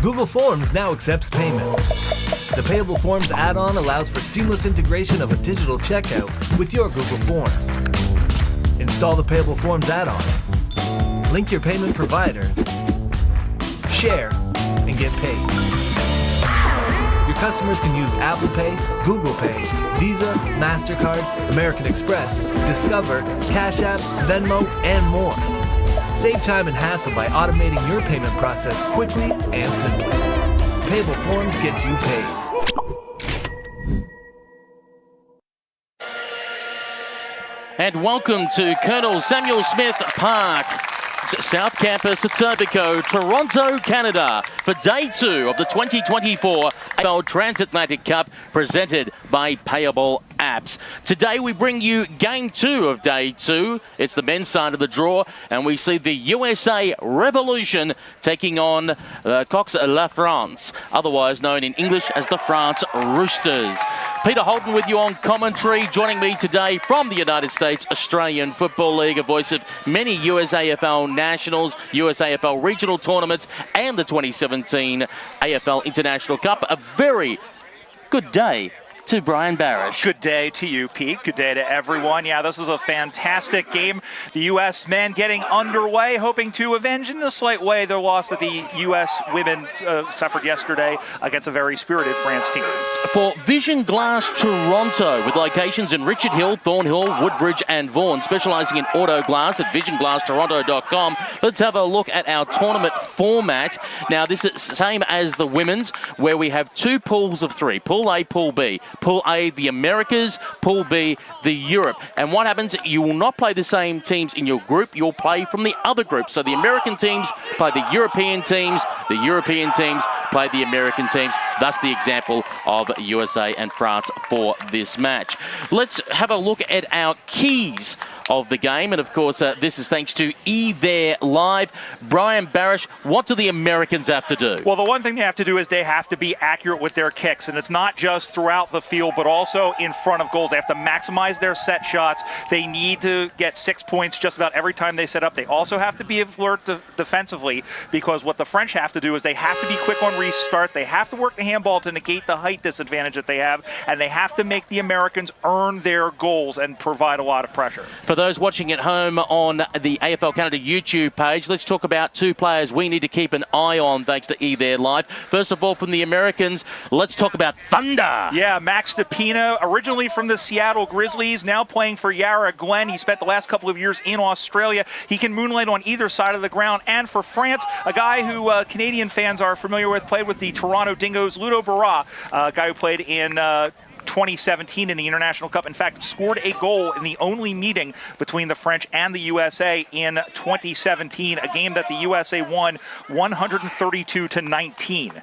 Google Forms now accepts payments. The Payable Forms add-on allows for seamless integration of a digital checkout with your Google Forms. Install the Payable Forms add-on. Link your payment provider. Share and get paid. Your customers can use Apple Pay, Google Pay, Visa, MasterCard, American Express, Discover, Cash App, Venmo, and more. Save time and hassle by automating your payment process quickly and simply. Payable Forms gets you paid. And welcome to Colonel Samuel Smith Park, South Campus, Etobicoke, Toronto, Canada, for Day 2 of the 2024 AFL Transatlantic Cup, presented by Payable Apps. Today we bring you Game 2 of Day 2. It's the men's side of the draw, and we see the USA Revolution taking on Coq La France, otherwise known in English as the France Roosters. Peter Holden with you on commentary, joining me today from the United States Australian Football League, a voice of many USAFL Nationals, USAFL regional tournaments, and the 2017 AFL International Cup. A very good day to Brian Barish. Good day to you, Pete. Good day to everyone. Yeah, this is a fantastic game. The U.S. men getting underway, hoping to avenge in a slight way their loss that the U.S. women suffered yesterday against a very spirited France team. For Vision Glass Toronto, with locations in Richard Hill, Thornhill, Woodbridge and Vaughan, specialising in auto glass at visionglasstoronto.com, let's have a look at our tournament format. Now, this is the same as the women's, where we have two pools of three, Pool A, Pool B. Pool A, the Americas. Pool B, the Europe. And what happens, you will not play the same teams in your group. You'll play from the other group. So the American teams play the European teams. The European teams play the American teams. Thus the example of USA and France for this match. Let's have a look at our keys of the game. And of course, this is thanks to eThere Live. Brian Barish, what do the Americans have to do? Well, the one thing they have to do is they have to be accurate with their kicks. And it's not just throughout the field, but also in front of goals. They have to maximize their set shots. They need to get 6 points just about every time they set up. They also have to be alert defensively, because what the French have to do is they have to be quick on restarts. They have to work the handball to negate the height disadvantage that they have. And they have to make the Americans earn their goals and provide a lot of pressure. For those watching at home on the AFL Canada YouTube page, let's talk about two players we need to keep an eye on thanks to eThere Live. First of all, from the Americans, let's talk about Thunder. Yeah, Max DePina, originally from the Seattle Grizzlies, now playing for Yarra Glen. He spent the last couple of years in Australia. He can moonlight on either side of the ground. And for France, a guy who Canadian fans are familiar with, played with the Toronto Dingoes, Ludo Barra, a guy who played in 2017 in the International Cup. In fact, scored a goal in the only meeting between the French and the USA in 2017, a game that the USA won 132-19.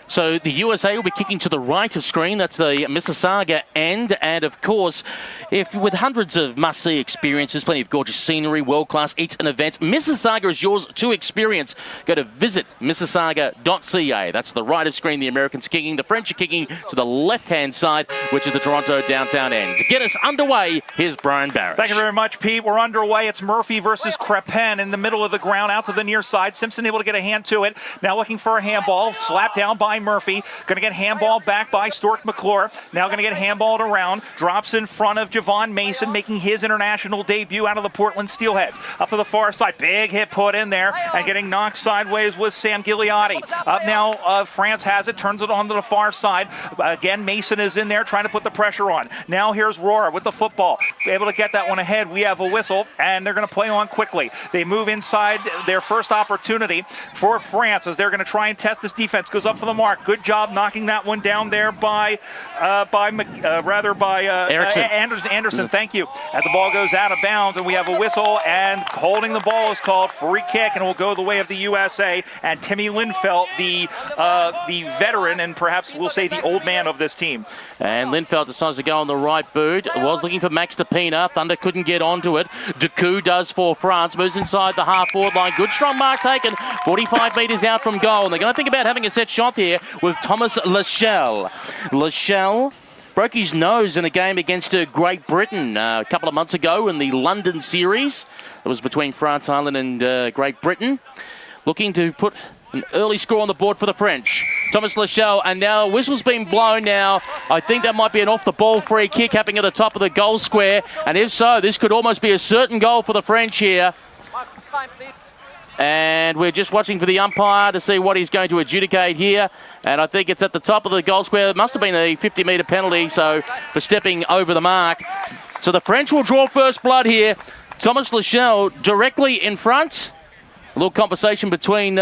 So the USA will be kicking to the right of screen. That's the Mississauga end. And of course, if with hundreds of must-see experiences, plenty of gorgeous scenery, world-class eats and events, Mississauga is yours to experience. Go to visitmississauga.ca. That's the right of screen, the Americans kicking. The French are kicking to the left-hand side, which is the Toronto downtown end. To get us underway, here's Brian Barish. Thank you very much, Pete. We're underway. It's Murphy versus Crepin in the middle of the ground, out to the near side. Simpson able to get a hand to it. Now looking for a handball. Slapped down by Murphy. Going to get handball back by Stork McClure. Now going to get handballed around. Drops in front of Javon Mason, making his international debut out of the Portland Steelheads. Up to the far side. Big hit put in there. And getting knocked sideways was Sam Gigliotti. Up now, France has it. Turns it onto the far side. Again, Mason is in there trying to put the pressure on. Now here's Rohrer with the football. Able to get that one ahead. We have a whistle. And they're going to play on quickly. They move inside their first opportunity for France as they're going to try and test this defense. Goes up for the mark. Good job knocking that one down there by Anderson. Thank you. And the ball goes out of bounds, and we have a whistle. And holding the ball is called free kick, and it will go the way of the USA. And Timmy Linfelt, the veteran, and perhaps we'll say the old man of this team. And Linfelt decides to go on the right boot. Was looking for Max DePina. Thunder couldn't get onto it. Decoux does for France. Moves inside the half-forward line. Good strong mark taken. 45 metres out from goal. And they're going to think about having a set shot here with Thomas Lachelle. Lachelle broke his nose in a game against Great Britain a couple of months ago in the London series. It was between France, Ireland and Great Britain. looking to put an early score on the board for the French. Thomas Lachelle, and now whistle's been blown now. I think that might be an off-the-ball free kick happening at the top of the goal square, and if so, this could almost be a certain goal for the French here. And we're just watching for the umpire to see what he's going to adjudicate here. And I think it's at the top of the goal square. It must have been a 50-metre penalty, so for stepping over the mark. So the French will draw first blood here. Thomas Lachelle directly in front. A little conversation between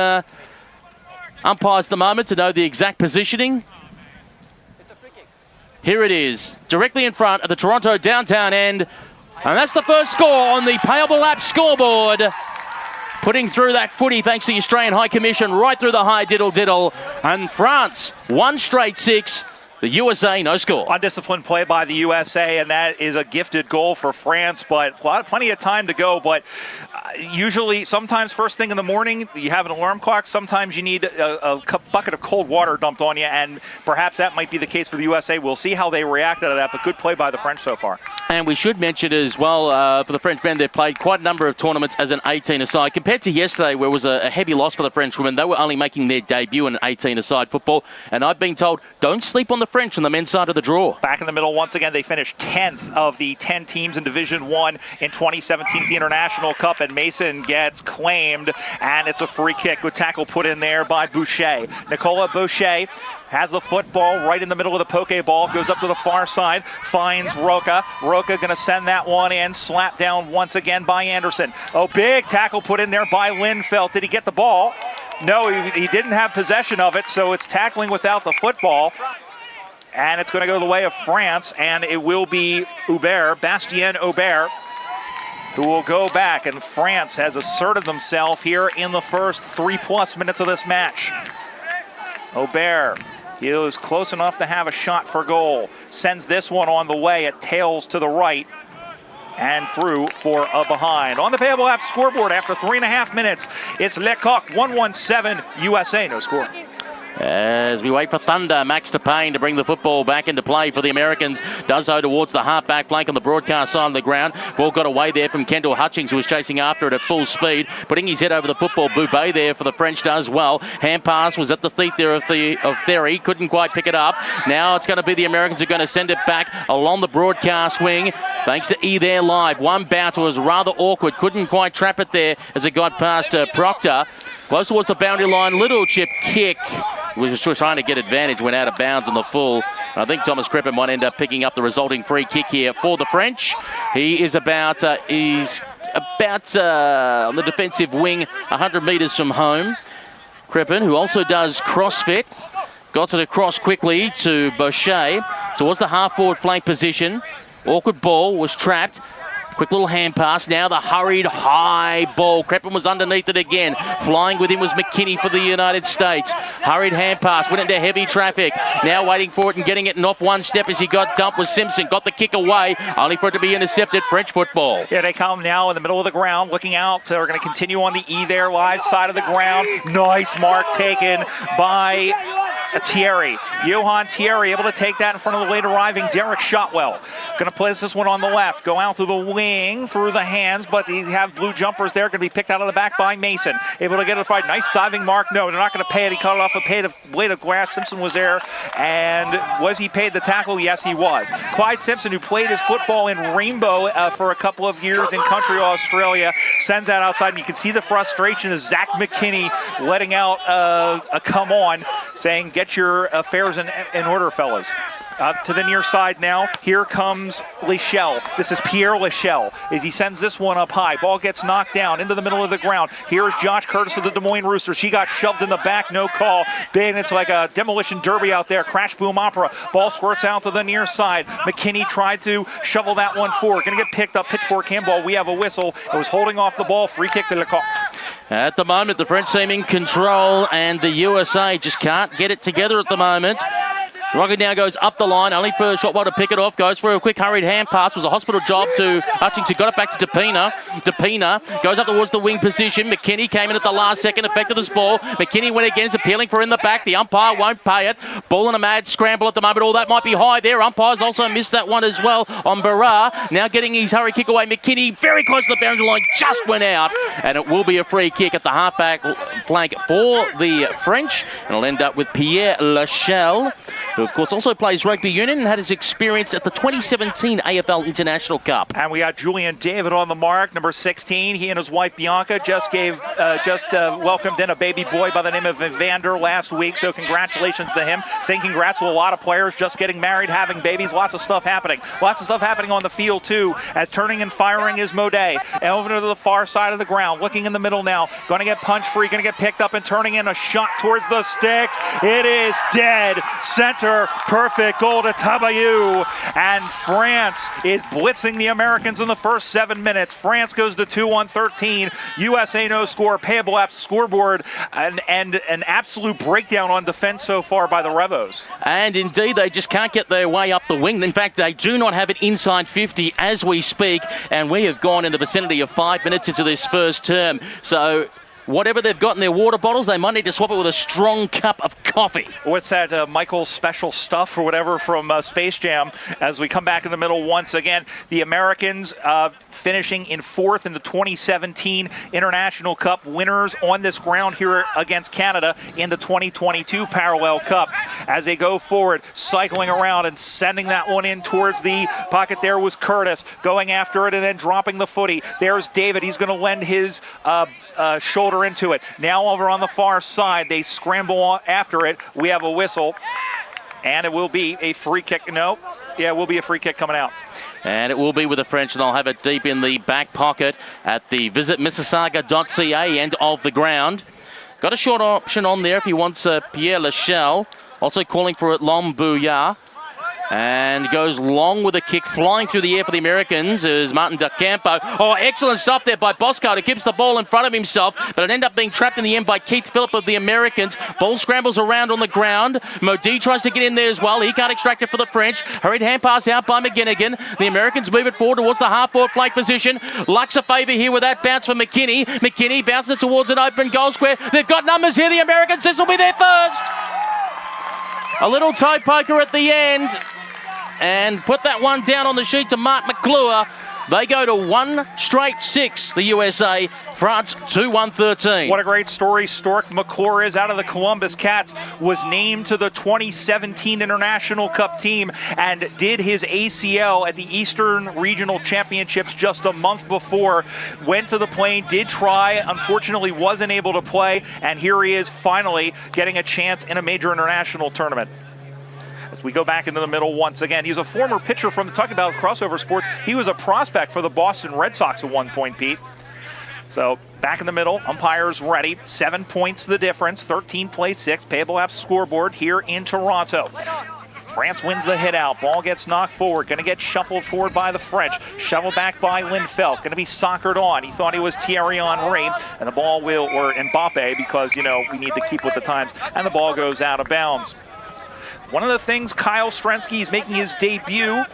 umpires at the moment to know the exact positioning. Here it is, directly in front at the Toronto downtown end. And that's the first score on the Payable app scoreboard. Putting through that footy thanks to the Australian High Commission right through the high diddle-diddle. And France, 1 straight 6. The USA, no score. Undisciplined play by the USA, and that is a gifted goal for France, but plenty of time to go. But usually, sometimes first thing in the morning, you have an alarm clock. Sometimes you need a bucket of cold water dumped on you, and perhaps that might be the case for the USA. We'll see how they react to that, but good play by the French so far. And we should mention as well, for the French men, they've played quite a number of tournaments as an 18-a-side. Compared to yesterday, where it was a heavy loss for the French women, they were only making their debut in 18-a-side football. And I've been told, don't sleep on the French on the men's side of the draw. Back in the middle once again, they finished 10th of the 10 teams in Division 1 in 2017 the International Cup, and Mason gets claimed, and it's a free kick. Good tackle put in there by Boucher. Nicolas Boucher has the football right in the middle of the poke ball, goes up to the far side, finds Roca. Roca going to send that one in, slapped down once again by Anderson. Oh, big tackle put in there by Linfeld. Did he get the ball? No, he didn't have possession of it, so it's tackling without the football. And it's going to go the way of France, and it will be Bastien Hubert, who will go back. And France has asserted themselves here in the first 3+ minutes of this match. Hubert, he was close enough to have a shot for goal. Sends this one on the way. It tails to the right and through for a behind. On the Payable app scoreboard after 3.5 minutes, it's Lecoq 117 USA, no score. As we wait for Thunder, Max Payne to bring the football back into play for the Americans. Does so towards the half-back flank on the broadcast side of the ground. Ball got away there from Kendall Hutchings, who was chasing after it at full speed. Putting his head over the football, Boubet there for the French does well. Hand pass was at the feet there of Theory. Couldn't quite pick it up. Now it's going to be the Americans who are going to send it back along the broadcast wing. Thanks to E there live. One bounce was rather awkward. Couldn't quite trap it there as it got past Proctor. Close towards the boundary line. Little chip kick. Was just trying to get advantage, went out of bounds on the full. I think Thomas Crepin might end up picking up the resulting free kick here for the French. He is about on the defensive wing, 100 metres from home. Crepin, who also does CrossFit, got it across quickly to Boucher towards the half-forward flank position. Awkward ball, was trapped. Quick little hand pass. Now the hurried high ball. Crepin was underneath it again. Flying with him was McKinney for the United States. Hurried hand pass. Went into heavy traffic. Now waiting for it and getting it. And off one step as he got dumped was Simpson. Got the kick away. Only for it to be intercepted. French football. Here they come now in the middle of the ground. Looking out. They're going to continue on the E there. Live side of the ground. Nice mark taken by Thierry. Johan Thierry able to take that in front of the late arriving Derek Shotwell. Going to place this one on the left. Go out to the wing through the hands, but these have blue jumpers there. Going to be picked out of the back by Mason. Able to get it fight. Nice diving mark. No, they're not going to pay it. He cut it off a blade of grass. Simpson was there. And was he paid the tackle? Yes, he was. Clyde Simpson, who played his football in Rainbow for a couple of years in country Australia, sends that outside. And you can see the frustration of Zach McKinney letting out a come on, saying, get your affairs in order, fellas. To the near side now. Here comes Lachelle. This is Pierre Lachelle as he sends this one up high. Ball gets knocked down into the middle of the ground. Here's Josh Curtis of the Des Moines Roosters. He got shoved in the back, no call. Big, it's like a demolition derby out there. Crash boom opera. Ball squirts out to the near side. McKinney tried to shovel that one forward. Going to get picked up. Pitchfork handball. We have a whistle. It was holding off the ball. Free kick to Lecoq. At the moment, the French seem in control, and the USA just can't get it together at the moment. Rocket now goes up the line, only for Shotwell to pick it off. Goes for a quick hurried hand pass. Was a hospital job to Hutchington. Got it back to Depina. Depina goes up towards the wing position. McKinney came in at the last second, affected this ball. McKinney went again, is appealing for in the back. The umpire won't pay it. Ball in a mad scramble at the moment. All that might be high there. Umpires also missed that one as well on Barra. Now getting his hurry kick away. McKinney very close to the boundary line, just went out. And it will be a free kick at the halfback flank for the French. And it'll end up with Pierre Lachelle, who of course also plays rugby union and had his experience at the 2017 AFL International Cup. And we got Julian David on the mark, number 16. He and his wife Bianca just welcomed in a baby boy by the name of Evander last week. So congratulations to him. Saying congrats to a lot of players just getting married, having babies. Lots of stuff happening. Lots of stuff happening on the field too, as turning and firing is Modet. Over to the far side of the ground, looking in the middle now. Going to get punch free, going to get picked up and turning in a shot towards the sticks. It is dead center. Perfect goal to Tabayou. And France is blitzing the Americans in the first 7 minutes. France goes to 2-on-13. USA no score. Payable app scoreboard. And an absolute breakdown on defense so far by the Revos. And indeed, they just can't get their way up the wing. In fact, they do not have it inside 50 as we speak. And we have gone in the vicinity of 5 minutes into this first term. So whatever they've got in their water bottles, they might need to swap it with a strong cup of coffee. What's that, Michael's special stuff or whatever from Space Jam? As we come back in the middle once again, the Americans finishing in 4th in the 2017 International Cup, winners on this ground here against Canada in the 2022 Parallel Cup. As they go forward, cycling around and sending that one in towards the pocket. There was Curtis going after it and then dropping the footy. There's David. He's going to lend his shoulder into it. Now over on the far side, they scramble after it. We have a whistle, and it will be a free kick. No, yeah, it will be a free kick coming out. And it will be with the French, and they'll have it deep in the back pocket at the visitmississauga.ca end of the ground. Got a short option on there if he wants Pierre Lachelle. Also calling for it Lombouya. And goes long with a kick, flying through the air for the Americans is Martin Del Campo. Oh, excellent stuff there by Bosco, who keeps the ball in front of himself, but it ended up being trapped in the end by Keith Phillip of the Americans. Ball scrambles around on the ground. Modi tries to get in there as well. He can't extract it for the French. Hurried hand pass out by McGinnigan. The Americans move it forward towards the half-forward flank position. Lux a favour here with that bounce for McKinney. McKinney bounces it towards an open goal square. They've got numbers here, the Americans. This will be their first. A little toe poker at the end. And put that one down on the sheet to Mark McClure. They go to 1 straight 6, the USA. France 2-1-13. What a great story Stork McClure is out of the Columbus Cats. Was named to the 2017 International Cup team and did his ACL at the Eastern Regional Championships just a month before. Went to the plane, did try, unfortunately wasn't able to play, and here he is finally getting a chance in a major international tournament. As we go back into the middle once again, he's a former pitcher from, talking about crossover sports, he was a prospect for the Boston Red Sox at one point, Pete. So back in the middle, umpires ready, 7 points the difference, 13 plays 6, Payable Apps scoreboard here in Toronto. France wins the hit out, ball gets knocked forward, going to get shuffled forward by the French, shoveled back by Lindfeldt, going to be soccered on. He thought he was Thierry Henry, and the ball will, or Mbappe, because, you know, we need to keep with the times, and the ball goes out of bounds. One of the things, Kyle Strensky is making his debut,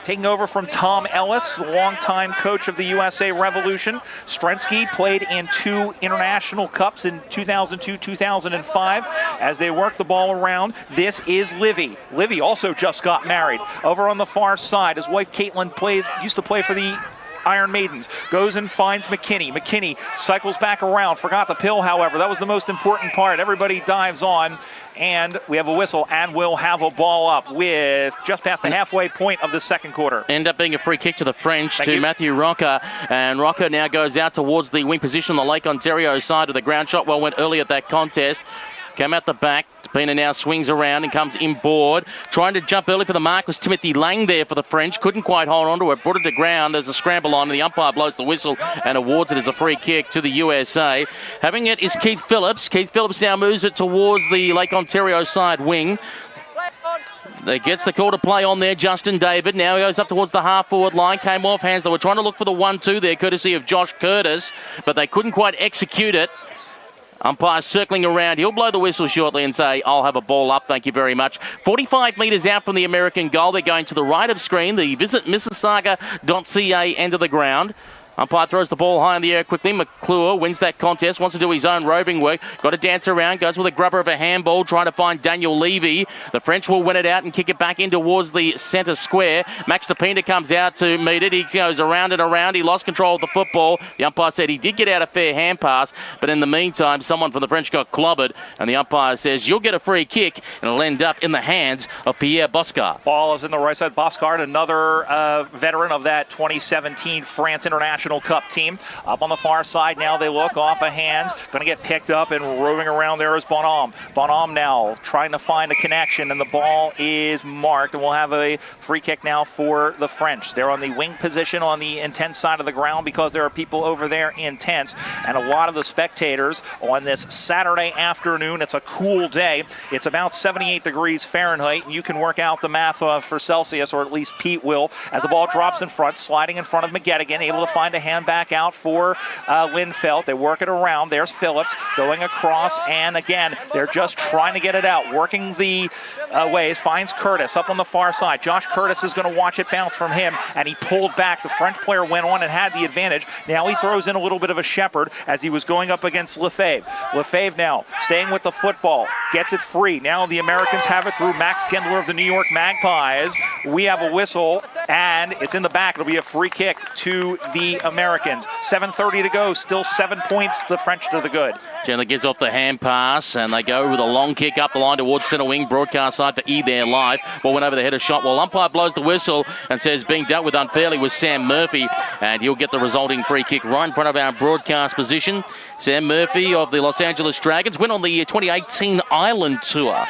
taking over from Tom Ellis, the longtime coach of the USA Revolution. Strensky played in 2 international cups in 2002, 2005. As they work the ball around, this is Livy. Livy also just got married. Over on the far side, his wife Caitlin used to play for the Iron Maidens. Goes and finds McKinney. McKinney cycles back around. Forgot the pill, however. That was the most important part. Everybody dives on. And we have a whistle, and we'll have a ball up with just past the halfway point of the second quarter. End up being a free kick to the French, Matthew Rocker. And Rocker now goes out towards the wing position on the Lake Ontario side of the ground. Shotwell went early at that contest. Came out the back. Pina now swings around and comes inboard. Trying to jump early for the mark was Timothy Lang there for the French. Couldn't quite hold on to it. Brought it to ground. There's a scramble on, and the umpire blows the whistle and awards it as a free kick to the USA. Having it is Keith Phillips. Keith Phillips now moves it towards the Lake Ontario side wing. They gets the call to play on there, Justin David. Now he goes up towards the half-forward line. Came off hands. They were trying to look for the 1-2 there, courtesy of Josh Curtis, but they couldn't quite execute it. Umpire circling around. He'll blow the whistle shortly and say, I'll have a ball up, thank you very much. 45 metres out from the American goal. They're going to the right of screen, the Visit Mississauga.ca end of the ground. Umpire throws the ball high in the air quickly. McClure wins that contest, wants to do his own roving work. Got to dance around, goes with a grubber of a handball, trying to find Daniel Levy. The French will win it out and kick it back in towards the centre square. Max Tapina comes out to meet it. He goes around and around. He lost control of the football. The umpire said he did get out a fair hand pass, but in the meantime, someone from the French got clobbered, and the umpire says, you'll get a free kick, and it'll end up in the hands of Pierre Boscard. Ball is in the right side. Boscard, another veteran of that 2017 France International Cup team. Up on the far side now, they look off of hands. Going to get picked up and roving around there is Bonhomme. Bonhomme now trying to find a connection, and the ball is marked, and we'll have a free kick now for the French. They're on the wing position on the intense side of the ground because there are people over there intense, and a lot of the spectators on this Saturday afternoon. It's a cool day. It's about 78 degrees Fahrenheit, and you can work out the math for Celsius, or at least Pete will, as the ball drops in front, sliding in front of McGettigan, able to find a hand back out for Lindfeld. They work it around. There's Phillips going across, and again, they're just trying to get it out. Working the ways, finds Curtis up on the far side. Josh Curtis is going to watch it bounce from him, and he pulled back. The French player went on and had the advantage. Now he throws in a little bit of a shepherd as he was going up against Lefebvre. Lefebvre now staying with the football, gets it free. Now the Americans have it through Max Kindler of the New York Magpies. We have a whistle, and it's in the back. It'll be a free kick to the Americans. 7:30 to go, still 7 points, the French to the good. Chandler gets off the hand pass, and they go with a long kick up the line towards centre wing. Broadcast side for E there live. Ball went over the head of shot. Well, umpire blows the whistle and says being dealt with unfairly was Sam Murphy, and he'll get the resulting free kick right in front of our broadcast position. Sam Murphy of the Los Angeles Dragons went on the 2018 Island Tour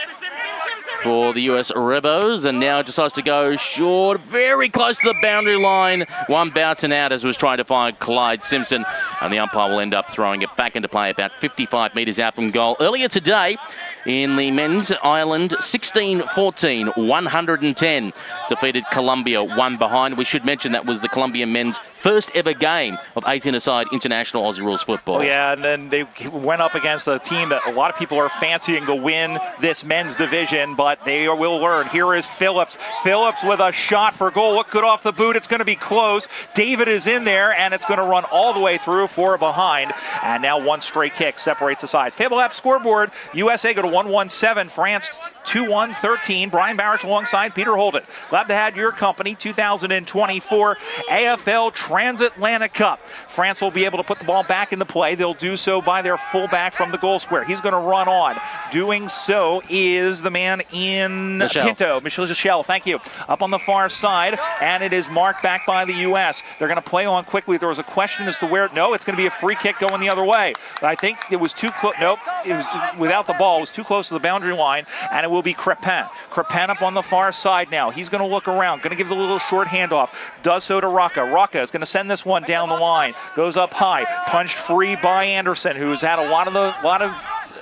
for the US Rebos, and now decides to go short, very close to the boundary line. One bouncing out as was trying to find Clyde Simpson, and the umpire will end up throwing it back into play about 55 metres out from goal. Earlier today, in the men's, Ireland 16-14, 110, defeated Colombia, one behind. We should mention that was the Colombian men's first ever game of 18-a-side international Aussie rules football. Oh, yeah, and then they went up against a team that a lot of people are fancying to win this men's division, but they will learn. Here is Phillips. Phillips with a shot for goal. Look good off the boot. It's going to be close. David is in there, and it's going to run all the way through for a behind. And now one straight kick separates the sides. Payable app scoreboard. USA go to 1-1-7. France 2-1-13. Brian Barish alongside Peter Holden. Glad to have your company. 2024 AFL Transatlantic Cup. France will be able to put the ball back into play. They'll do so by their fullback from the goal square. He's going to run on. Doing so is the man in Pinto, Michel Gichel. Thank you. Up on the far side, and it is marked back by the U.S. They're going to play on quickly. There was a question as to where. No, it's going to be a free kick going the other way. But I think it was too close. Nope, it was without the ball. It was too close to the boundary line, and it will be Crepin. Crepin up on the far side now. He's going to look around, going to give the little short handoff. Does so to Rocca. Rocca is going to send this one down the line. Goes up high, punched free by Anderson, who's had a lot of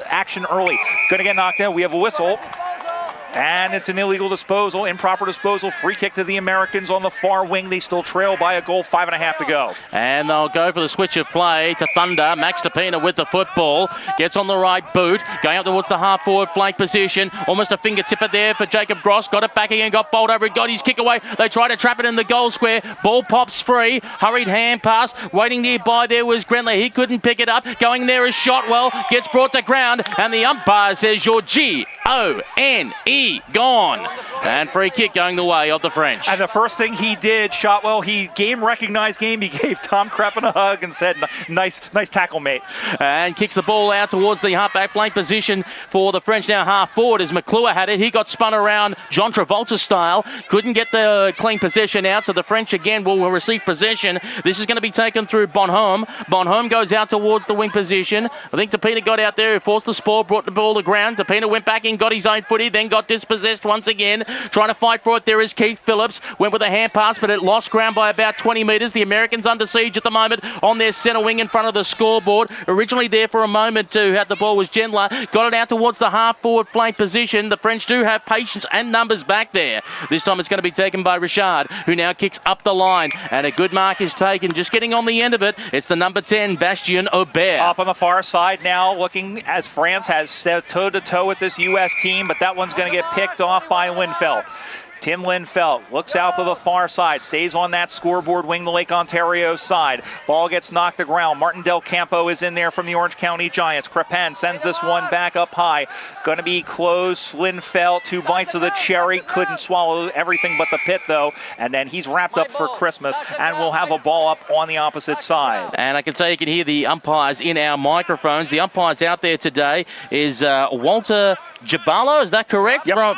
action early. Going to get knocked out. We have a whistle. And it's an illegal disposal, improper disposal, free kick to the Americans on the far wing. They still trail by a goal, 5.5 to go. And they'll go for the switch of play to Thunder. Max Tapina with the football, gets on the right boot, going up towards the half-forward flank position. Almost a fingertipper there for Jacob Gross. Got it back again, got bowled over, he got his kick away. They try to trap it in the goal square. Ball pops free, hurried hand pass. Waiting nearby there was Grenler. He couldn't pick it up. Going there is Shotwell, gets brought to ground, and the umpire says you're G-O-N-E. Gone. And free kick going the way of the French. And the first thing he did, Shotwell, he recognized game. He gave Tom Crepin a hug and said, nice tackle, mate. And kicks the ball out towards the halfback flank position for the French now half forward as McClure had it. He got spun around John Travolta style. Couldn't get the clean possession out, so the French again will receive possession. This is going to be taken through Bonhomme. Bonhomme goes out towards the wing position. I think Tapina got out there, forced the spoil, brought the ball to ground. Tapina went back in, got his own footy, then got dispossessed once again. Trying to fight for it, there is Keith Phillips. Went with a hand pass, but it lost ground by about 20 metres. The Americans under siege at the moment on their centre wing in front of the scoreboard. Originally there for a moment to have the ball was Gendler. Got it out towards the half-forward flank position. The French do have patience and numbers back there. This time it's going to be taken by Richard, who now kicks up the line. And a good mark is taken. Just getting on the end of it, it's the number 10, Bastien Aubert. Up on the far side now, looking as France has toe-to-toe with this U.S. team, but that one's going to get picked off by Linfeld. Tim Linfeld looks out to the far side, stays on that scoreboard wing, the Lake Ontario side. Ball gets knocked to ground. Martin Del Campo is in there from the Orange County Giants. Crepin sends this one back up high. Going to be close. Linfeld, 2 bites of the cherry. Couldn't swallow everything but the pit, though. And then he's wrapped up for Christmas, and we'll have a ball up on the opposite side. And I can tell you can hear the umpires in our microphones. The umpires out there today is Walter Jabalo, is that correct? Yep.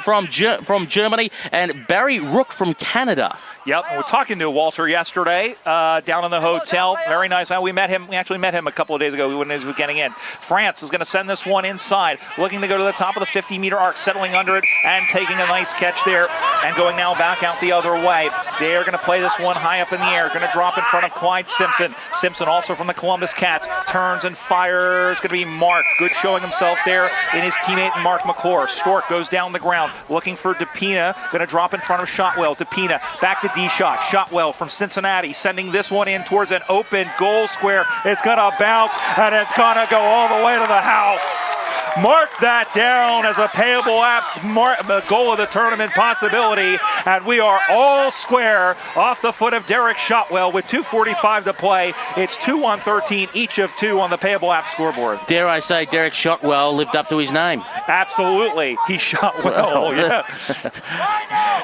From Germany, and Barry Rook from Canada. Yep, we're talking to Walter yesterday down in the hotel. Very nice. We met him. We actually met him a couple of days ago when he was getting in. France is going to send this one inside, looking to go to the top of the 50-meter arc, settling under it and taking a nice catch there, and going now back out the other way. They're going to play this one high up in the air. Going to drop in front of Clyde Simpson. Simpson, also from the Columbus Cats, turns and fires. Going to be Mark. Good showing himself there in his teammate Mark McClure. Stork goes down the ground, looking for DePina. Going to drop in front of Shotwell. DePina back to D-Shot. Shotwell from Cincinnati sending this one in towards an open goal square. It's going to bounce, and it's going to go all the way to the house. Mark that down as a Payable Apps goal of the tournament possibility, and we are all square off the foot of Derek Shotwell with 2:45 to play. It's 2-on-13, each of 2 on the Payable Apps scoreboard. Dare I say Derek Shotwell lived up to his name. Absolutely. He shot well, yeah.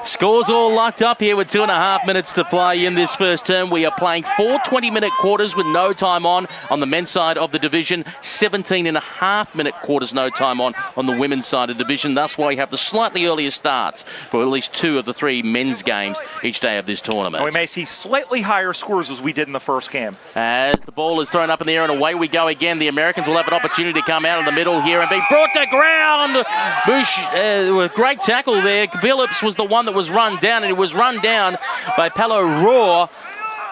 Scores all locked up here with 2.5 minutes to play in this first term. We are playing 4 20-minute quarters with no time on the men's side of the division, 17.5-minute quarters no time on the women's side of the division. That's why we have the slightly earlier starts for at least 2 of the 3 men's games each day of this tournament. And we may see slightly higher scores as we did in the first game. As the ball is thrown up in the air and away we go again. The Americans will have an opportunity to come out in the middle here and be brought to ground. Bush, with great tackle there. Phillips was the one that was run down, and it was run down by Palo Roar.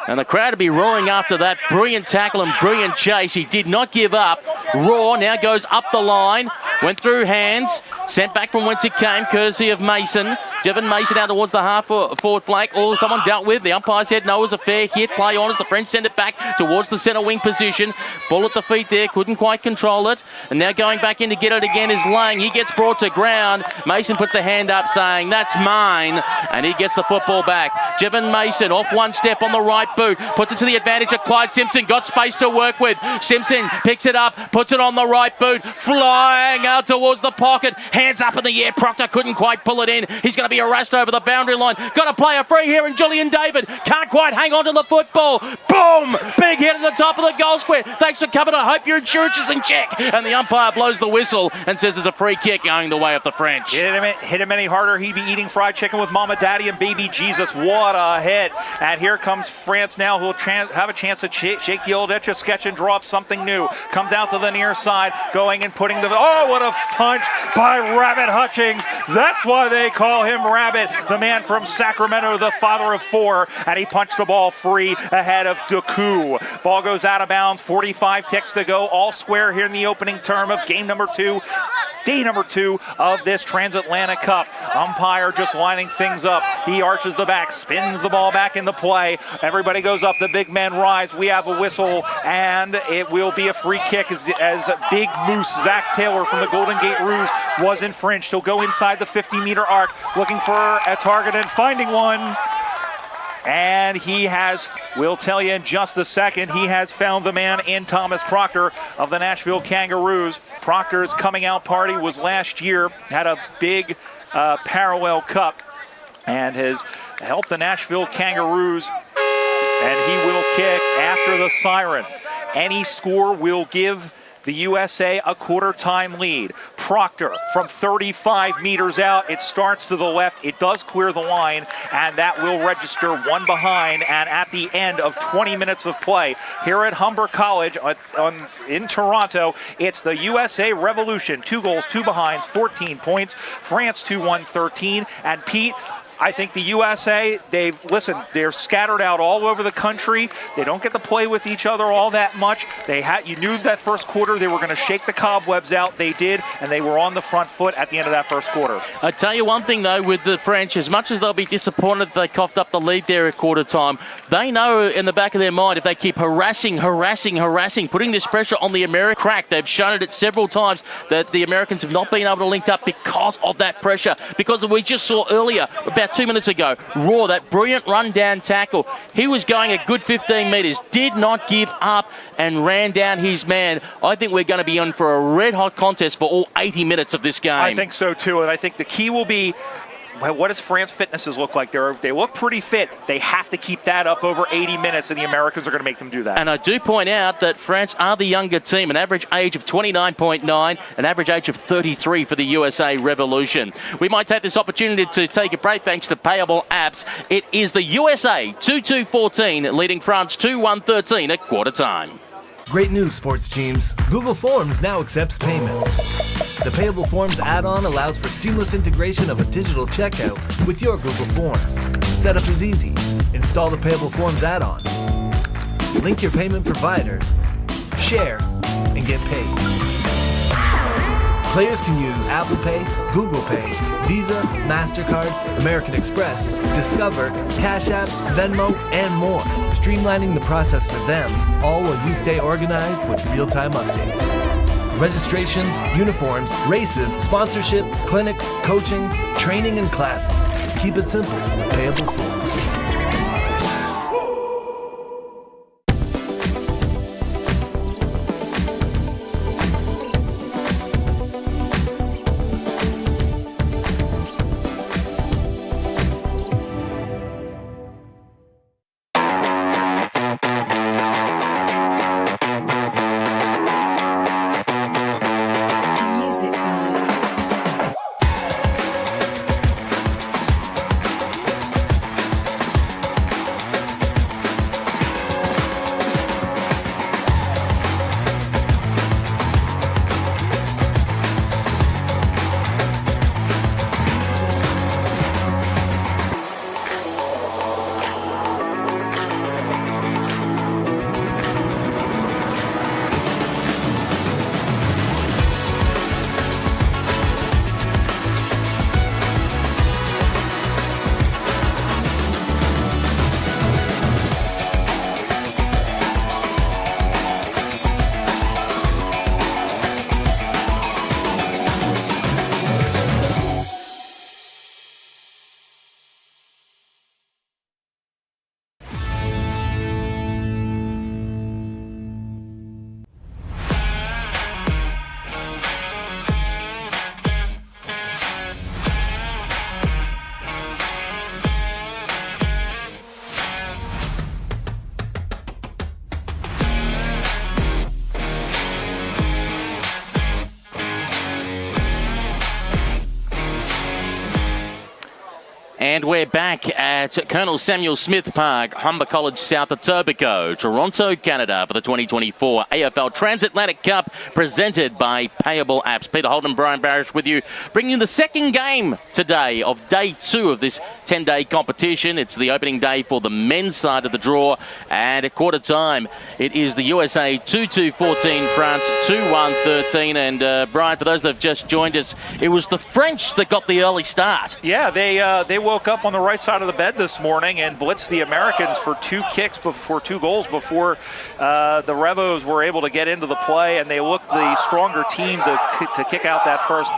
And the crowd will be roaring after that brilliant tackle and brilliant chase. He did not give up. Raw now goes up the line, went through hands, sent back from whence it came, courtesy of Mason. Jevon Mason out towards the half-forward flank. Oh, someone dealt with. The umpire said no, it was a fair hit. Play on as the French send it back towards the centre wing position. Ball at the feet there, couldn't quite control it. And now going back in to get it again is Lang. He gets brought to ground. Mason puts the hand up saying, that's mine. And he gets the football back. Jevon Mason off one step on the right boot. Puts it to the advantage of Clyde Simpson. Got space to work with. Simpson picks it up, puts it on the right boot. Flying out towards the pocket. Hands up in the air. Proctor couldn't quite pull it in. He's going to be harassed over the boundary line. Got to play a free here, and Julian David can't quite hang on to the football. Boom! Big hit at the top of the goal square. Thanks for coming. I hope your insurance is in check. And the umpire blows the whistle and says it's a free kick going the way of the French. Hit him any harder, he'd be eating fried chicken with Mama, Daddy, and Baby Jesus. What a hit. And here comes France now, who will have a chance to shake the old Etch-a-Sketch and draw up something new. Comes out to the near side, going and putting the... Oh, what a punch by Rabbit Hutchings. That's why they call him Rabbit, the man from Sacramento, the father of 4. And he punched the ball free ahead of Doku. Ball goes out of bounds, 45 ticks to go. All square here in the opening term of game number 2. Day number 2 of this Transatlantic Cup. Umpire just lining things up. He arches the back, spins the ball back into play. Everybody goes up, the big men rise. We have a whistle, and it will be a free kick as Big Moose, Zach Taylor from the Golden Gate Rouge, was infringed. He'll go inside the 50-meter arc, looking for a target and finding one. And he has, we'll tell you in just a second, he has found the man in Thomas Proctor of the Nashville Kangaroos. Proctor's coming out party was last year, had a big parallel cup, and has helped the Nashville Kangaroos. And he will kick after the siren. Any score will give the USA a quarter-time lead. Proctor from 35 meters out. It starts to the left. It does clear the line, and that will register one behind. And at the end of 20 minutes of play here at Humber College in Toronto, it's the USA Revolution. 2 goals, 2 behinds, 14 points. France 2-1-13. And Pete, I think the USA, they're scattered out all over the country. They don't get to play with each other all that much. You knew that first quarter they were going to shake the cobwebs out. They did, and they were on the front foot at the end of that first quarter. I tell you one thing, though, with the French, as much as they'll be disappointed they coughed up the lead there at quarter time, they know in the back of their mind if they keep harassing, putting this pressure on the American crack. They've shown it several times that the Americans have not been able to link up because of that pressure. Because we just saw earlier, about 2 minutes ago, Raw, that brilliant run-down tackle. He was going a good 15 metres, did not give up and ran down his man. I think we're going to be on for a red-hot contest for all 80 minutes of this game. I think so, too, and I think the key will be, what does France fitnesses look like? They look pretty fit. They have to keep that up over 80 minutes, and the Americans are going to make them do that. And I do point out that France are the younger team, an average age of 29.9, an average age of 33 for the USA Revolution. We might take this opportunity to take a break thanks to Payable apps. It is the USA 2-2-14, leading France 2-1-13 at quarter time. Great news, sports teams. Google Forms now accepts payments. The Payable Forms add-on allows for seamless integration of a digital checkout with your Google Forms. Setup is easy. Install the Payable Forms add-on. Link your payment provider, share, and get paid. Players can use Apple Pay, Google Pay, Visa, MasterCard, American Express, Discover, Cash App, Venmo, and more, streamlining the process for them, all while you stay organized with real-time updates. Registrations, uniforms, races, sponsorship, clinics, coaching, training, and classes. Keep it simple with Payable Forms. And we're back at Colonel Samuel Smith Park, Humber College, South Etobicoke, Toronto, Canada, for the 2024 AFL Transatlantic Cup, presented by Payable Apps. Peter Holden, Brian Barish with you, bringing you the second game today of day 2 of this 10-day competition. It's the opening day for the men's side of the draw, and at quarter time, it is the USA 2-2-14, France 2-1-13. And Brian, for those that have just joined us, it was the French that got the early start. Yeah, they woke up on the right side of the bed this morning and blitzed the Americans for 2 goals before the Revos were able to get into the play, and they looked the stronger team to kick out that first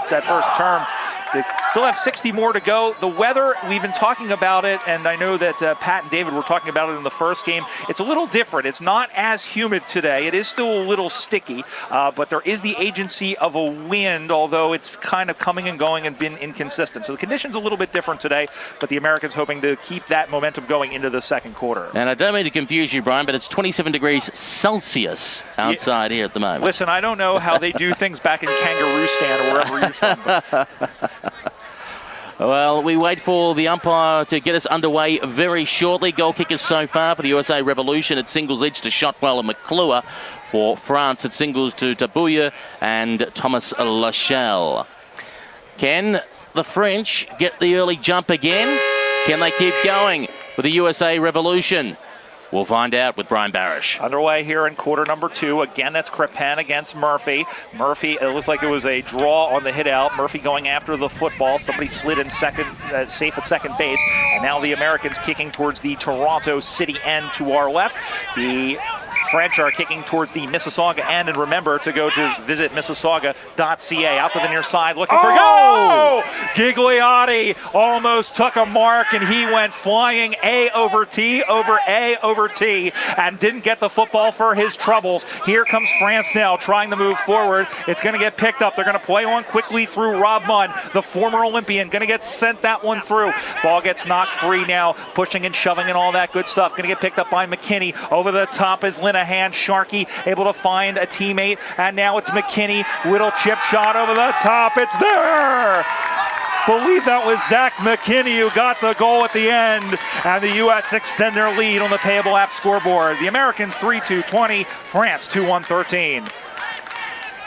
term. They still have 60 more to go. The weather, we've been talking about it, and I know that Pat and David were talking about it in the first game. It's a little different. It's not as humid today. It is still a little sticky, but there is the agency of a wind, although it's kind of coming and going and been inconsistent. So the conditions a little bit different today, but the Americans hoping to keep that momentum going into the second quarter. And I don't mean to confuse you, Brian, but it's 27 degrees Celsius outside here at the moment. Listen, I don't know how they do things back in Kangaroo Stand or wherever you're from. Well, we wait for the umpire to get us underway very shortly. Goal kickers so far for the USA Revolution at singles each to Shotwell and McClure. For France at singles to Tabuya and Thomas Lachelle. Can the French get the early jump again? Can they keep going with the USA Revolution? We'll find out with Brian Barish. Underway here in quarter number 2. Again, that's Crepin against Murphy. Murphy, it looks like it was a draw on the hit out. Murphy going after the football. Somebody slid in second, safe at second base. And now the Americans kicking towards the Toronto City end to our left. The French are kicking towards the Mississauga end, and remember to go to visit Mississauga.ca. Out to the near side, looking for goal! Gigliotti almost took a mark, and he went flying A over T over A over T, and didn't get the football for his troubles. Here comes France now, trying to move forward. It's going to get picked up. They're going to play on quickly through Rob Munn, the former Olympian, going to get sent that one through. Ball gets knocked free now, pushing and shoving and all that good stuff. Going to get picked up by McKinney. Over the top is Linehan. Sharkey able to find a teammate, and now it's McKinney. Little chip shot over the top. It's there! Believe that was Zach McKinney who got the goal at the end, and the U.S. extend their lead on the Payable app scoreboard. The Americans 3-2-20, France 2-1-13.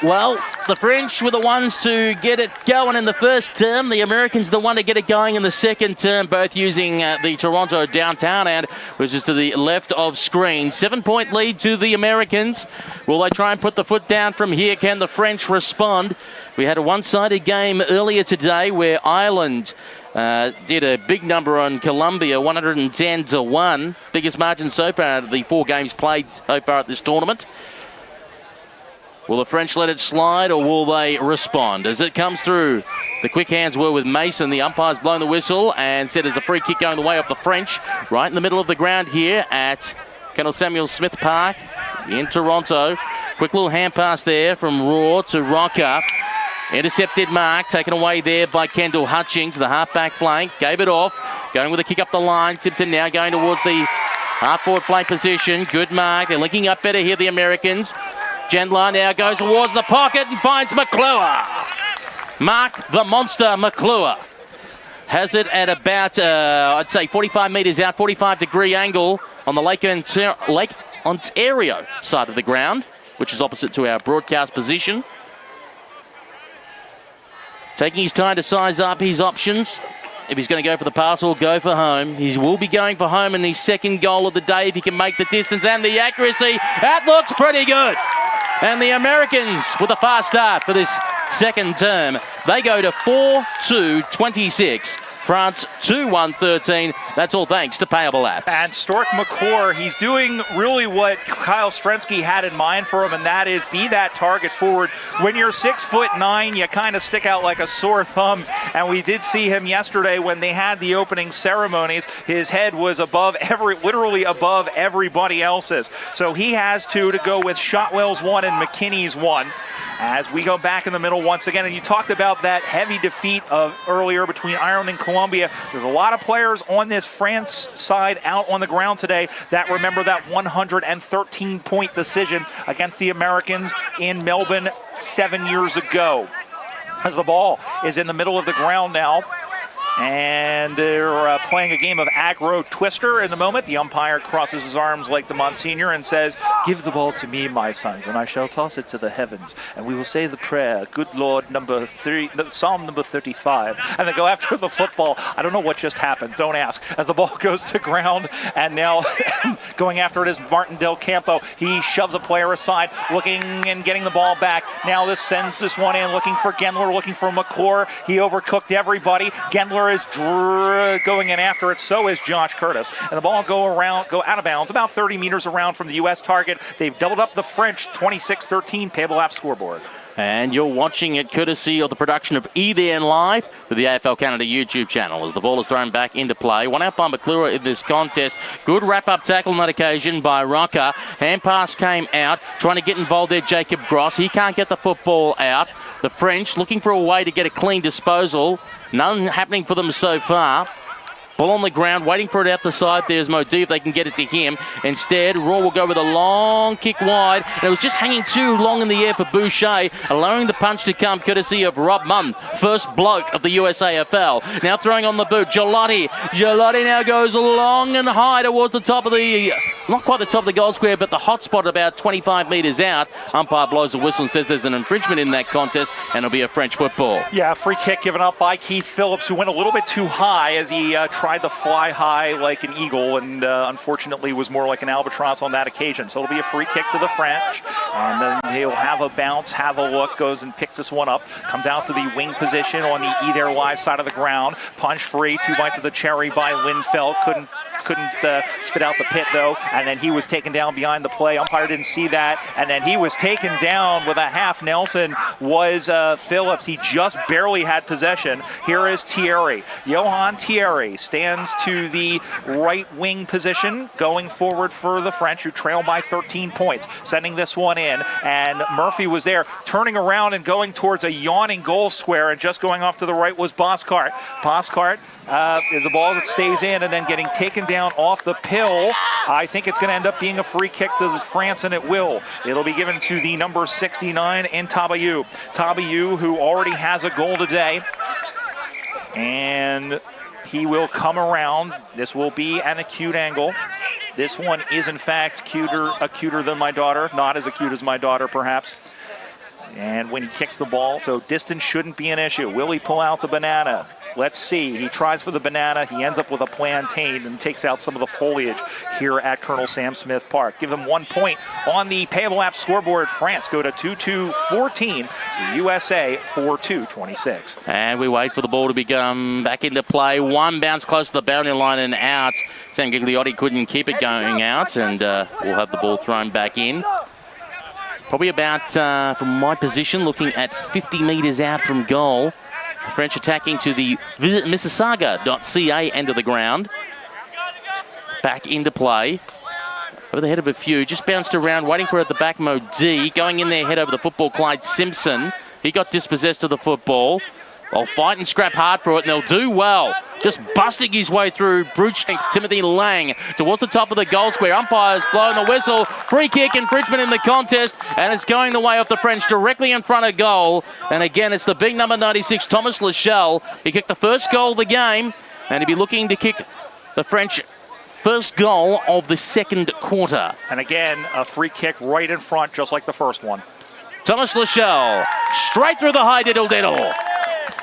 Well, the French were the ones to get it going in the first term. The Americans the one to get it going in the second term, both using the Toronto downtown end, which is to the left of screen. 7-point lead to the Americans. Will they try and put the foot down from here? Can the French respond? We had a one-sided game earlier today where Ireland did a big number on Colombia, 110-1. Biggest margin so far out of the 4 games played so far at this tournament. Will the French let it slide, or will they respond? As it comes through, the quick hands were with Mason. The umpire's blown the whistle and said there's a free kick going the way of the French. Right in the middle of the ground here at Colonel Samuel Smith Park in Toronto. Quick little hand pass there from Raw to Rocker. Intercepted mark, taken away there by Kendall Hutchings, the half-back flank. Gave it off, going with a kick up the line. Simpson now going towards the half-forward flank position. Good mark. They're linking up better here, the Americans. Gendler now goes towards the pocket and finds McClure. Mark the monster McClure has it at about, I'd say 45 metres out, 45-degree angle on the Lake Ontario side of the ground, which is opposite to our broadcast position. Taking his time to size up his options. If he's going to go for the pass or go for home, he will be going for home in his second goal of the day if he can make the distance and the accuracy. That looks pretty good. And the Americans with a fast start for this second term. They go to 4-2-26. France 2-1-13. That's all thanks to Payable apps. And Stork McClure, he's doing really what Kyle Strensky had in mind for him, and that is be that target forward. When you're 6'9", you kind of stick out like a sore thumb. And we did see him yesterday when they had the opening ceremonies. His head was literally above everybody else's. So he has 2 to go with Shotwell's 1 and McKinney's 1. As we go back in the middle once again, and you talked about that heavy defeat of earlier between Ireland and Colombia. There's a lot of players on this France side out on the ground today that remember that 113-point decision against the Americans in Melbourne 7 years ago. As the ball is in the middle of the ground now. And they're playing a game of aggro twister in the moment. The umpire crosses his arms like the Monsignor and says, "Give the ball to me, my sons, and I shall toss it to the heavens. And we will say the prayer, good Lord, Psalm number 35. And they go after the football. I don't know what just happened. Don't ask. As the ball goes to ground, and now going after it is Martin Del Campo. He shoves a player aside, looking and getting the ball back. Now this sends this one in, looking for Gendler, looking for McClure. He overcooked everybody. Gendler is going in after it, so is Josh Curtis. And the ball go out of bounds, about 30 meters around from the U.S. target. They've doubled up the French, 26-13, Payable app scoreboard. And you're watching it courtesy of the production of EDN Live with the AFL Canada YouTube channel as the ball is thrown back into play. One out by McClure in this contest. Good wrap-up tackle on that occasion by Rocker. Hand pass came out. Trying to get involved there, Jacob Gross. He can't get the football out. The French looking for a way to get a clean disposal. None happening for them so far. Ball on the ground, waiting for it out the side. There's Modi if they can get it to him. Instead, Raw will go with a long kick wide. And it was just hanging too long in the air for Boucher, allowing the punch to come courtesy of Rob Munn, first bloke of the USAFL. Now throwing on the boot, Gelotti. Gelotti now goes long and high towards the top of the, not quite the top of the goal square, but the hot spot about 25 metres out. Umpire blows the whistle and says there's an infringement in that contest, and it'll be a French football. Yeah, free kick given up by Keith Phillips, who went a little bit too high as he tried to fly high like an eagle, and unfortunately was more like an albatross on that occasion. So it'll be a free kick to the French, and then he'll have a bounce, have a look, goes and picks this one up, comes out to the wing position on the either live side of the ground, punch free, 2 bites of the cherry by Linfeld, couldn't spit out the pit though, and then he was taken down behind the play. Umpire didn't see that, and then he was taken down with a half Nelson was Phillips. He just barely had possession. Here is Thierry. Johan Thierry stands to the right wing position, going forward for the French, who trail by 13 points, sending this one in, and Murphy was there, turning around and going towards a yawning goal square, and just going off to the right was Boscart. Boscart is the ball that stays in, and then getting taken down off the pill. I think it's going to end up being a free kick to France, and it will. It'll be given to the number 69 in Tabayou. Tabayou, who already has a goal today, and he will come around. This will be an acute angle. This one is in fact acuter than my daughter, not as acute as my daughter perhaps. And when he kicks the ball, so distance shouldn't be an issue. Will he pull out the banana? Let's see. He tries for the banana. He ends up with a plantain and takes out some of the foliage here at Colonel Sam Smith Park. Give them 1 point on the Payable app scoreboard. France go to 2-2-14. The USA 4-2-26. And we wait for the ball to become back into play. One bounce close to the boundary line and out. Sam Gigliotti couldn't keep it going out, and we'll have the ball thrown back in. Probably about, from my position, looking at 50 metres out from goal. The French attacking to the visit Mississauga.ca end of the ground. Back into play. Over the head of a few. Just bounced around, waiting for it at the back. Modi going in there, head over the football. Clyde Simpson. He got dispossessed of the football. They'll fight and scrap hard for it, and they'll do well. Just busting his way through brute strength. Timothy Lang towards the top of the goal square. Umpires blowing the whistle. Free kick, infringement in the contest, and it's going the way of the French directly in front of goal. And again, it's the big number 96, Thomas Lachelle. He kicked the first goal of the game, and he'll be looking to kick the French first goal of the second quarter. And again, a free kick right in front, just like the first one. Thomas Lachelle, straight through the high diddle-diddle.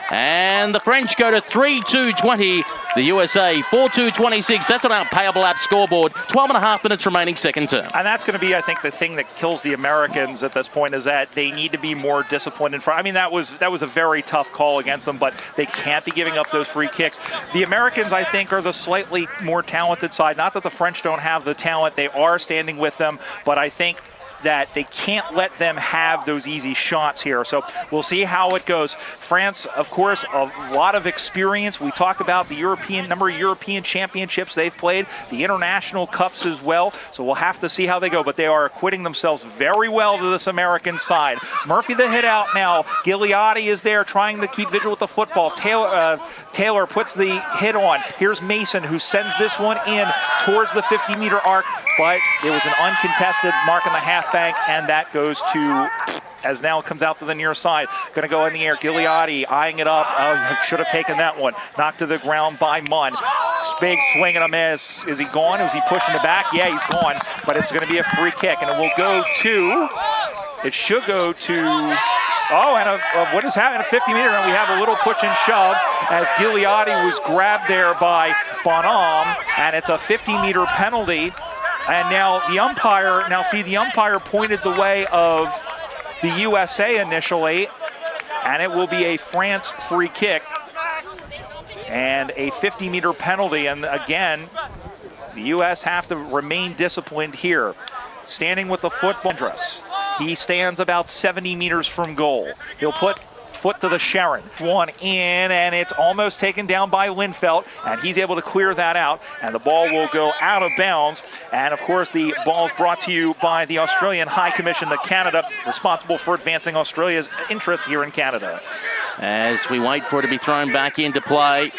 And the French go to 3-2-20. The USA 4-2-26. That's on our Payable app scoreboard. 12.5 minutes remaining second term. And that's going to be, I think, the thing that kills the Americans at this point is that they need to be more disciplined in front. I mean, that was a very tough call against them, but they can't be giving up those free kicks. The Americans, I think, are the slightly more talented side. Not that the French don't have the talent. They are standing with them, but I think that they can't let them have those easy shots here. So we'll see how it goes. France, of course, a lot of experience. We talk about the number of European championships they've played, the international cups as well. So we'll have to see how they go, but they are acquitting themselves very well to this American side. Murphy the hit out now. Gigliotti is there trying to keep vigil with the football. Taylor puts the hit on. Here's Mason, who sends this one in towards the 50-meter arc, but it was an uncontested mark in the half bank, and that goes to, as now it comes out to the near side. Going to go in the air. Gigliotti eyeing it up. Should have taken that one. Knocked to the ground by Munn. Big swing and a miss. Is he gone? Is he pushing it back? Yeah, he's gone. But it's going to be a free kick, and it will go to, it should go to, what is happening? A 50-meter, and we have a little push and shove as Gigliotti was grabbed there by Bonhomme, and it's a 50-meter penalty. And now the umpire pointed the way of the USA initially, and it will be a France free kick and a 50-meter penalty. And again, the US have to remain disciplined here. Standing with the football dress. He stands about 70 meters from goal. He'll put foot to the Sharon. One in, and it's almost taken down by Linfelt, and he's able to clear that out, and the ball will go out of bounds. And of course, the ball is brought to you by the Australian High Commission to Canada, responsible for advancing Australia's interests here in Canada. As we wait for it to be thrown back into play.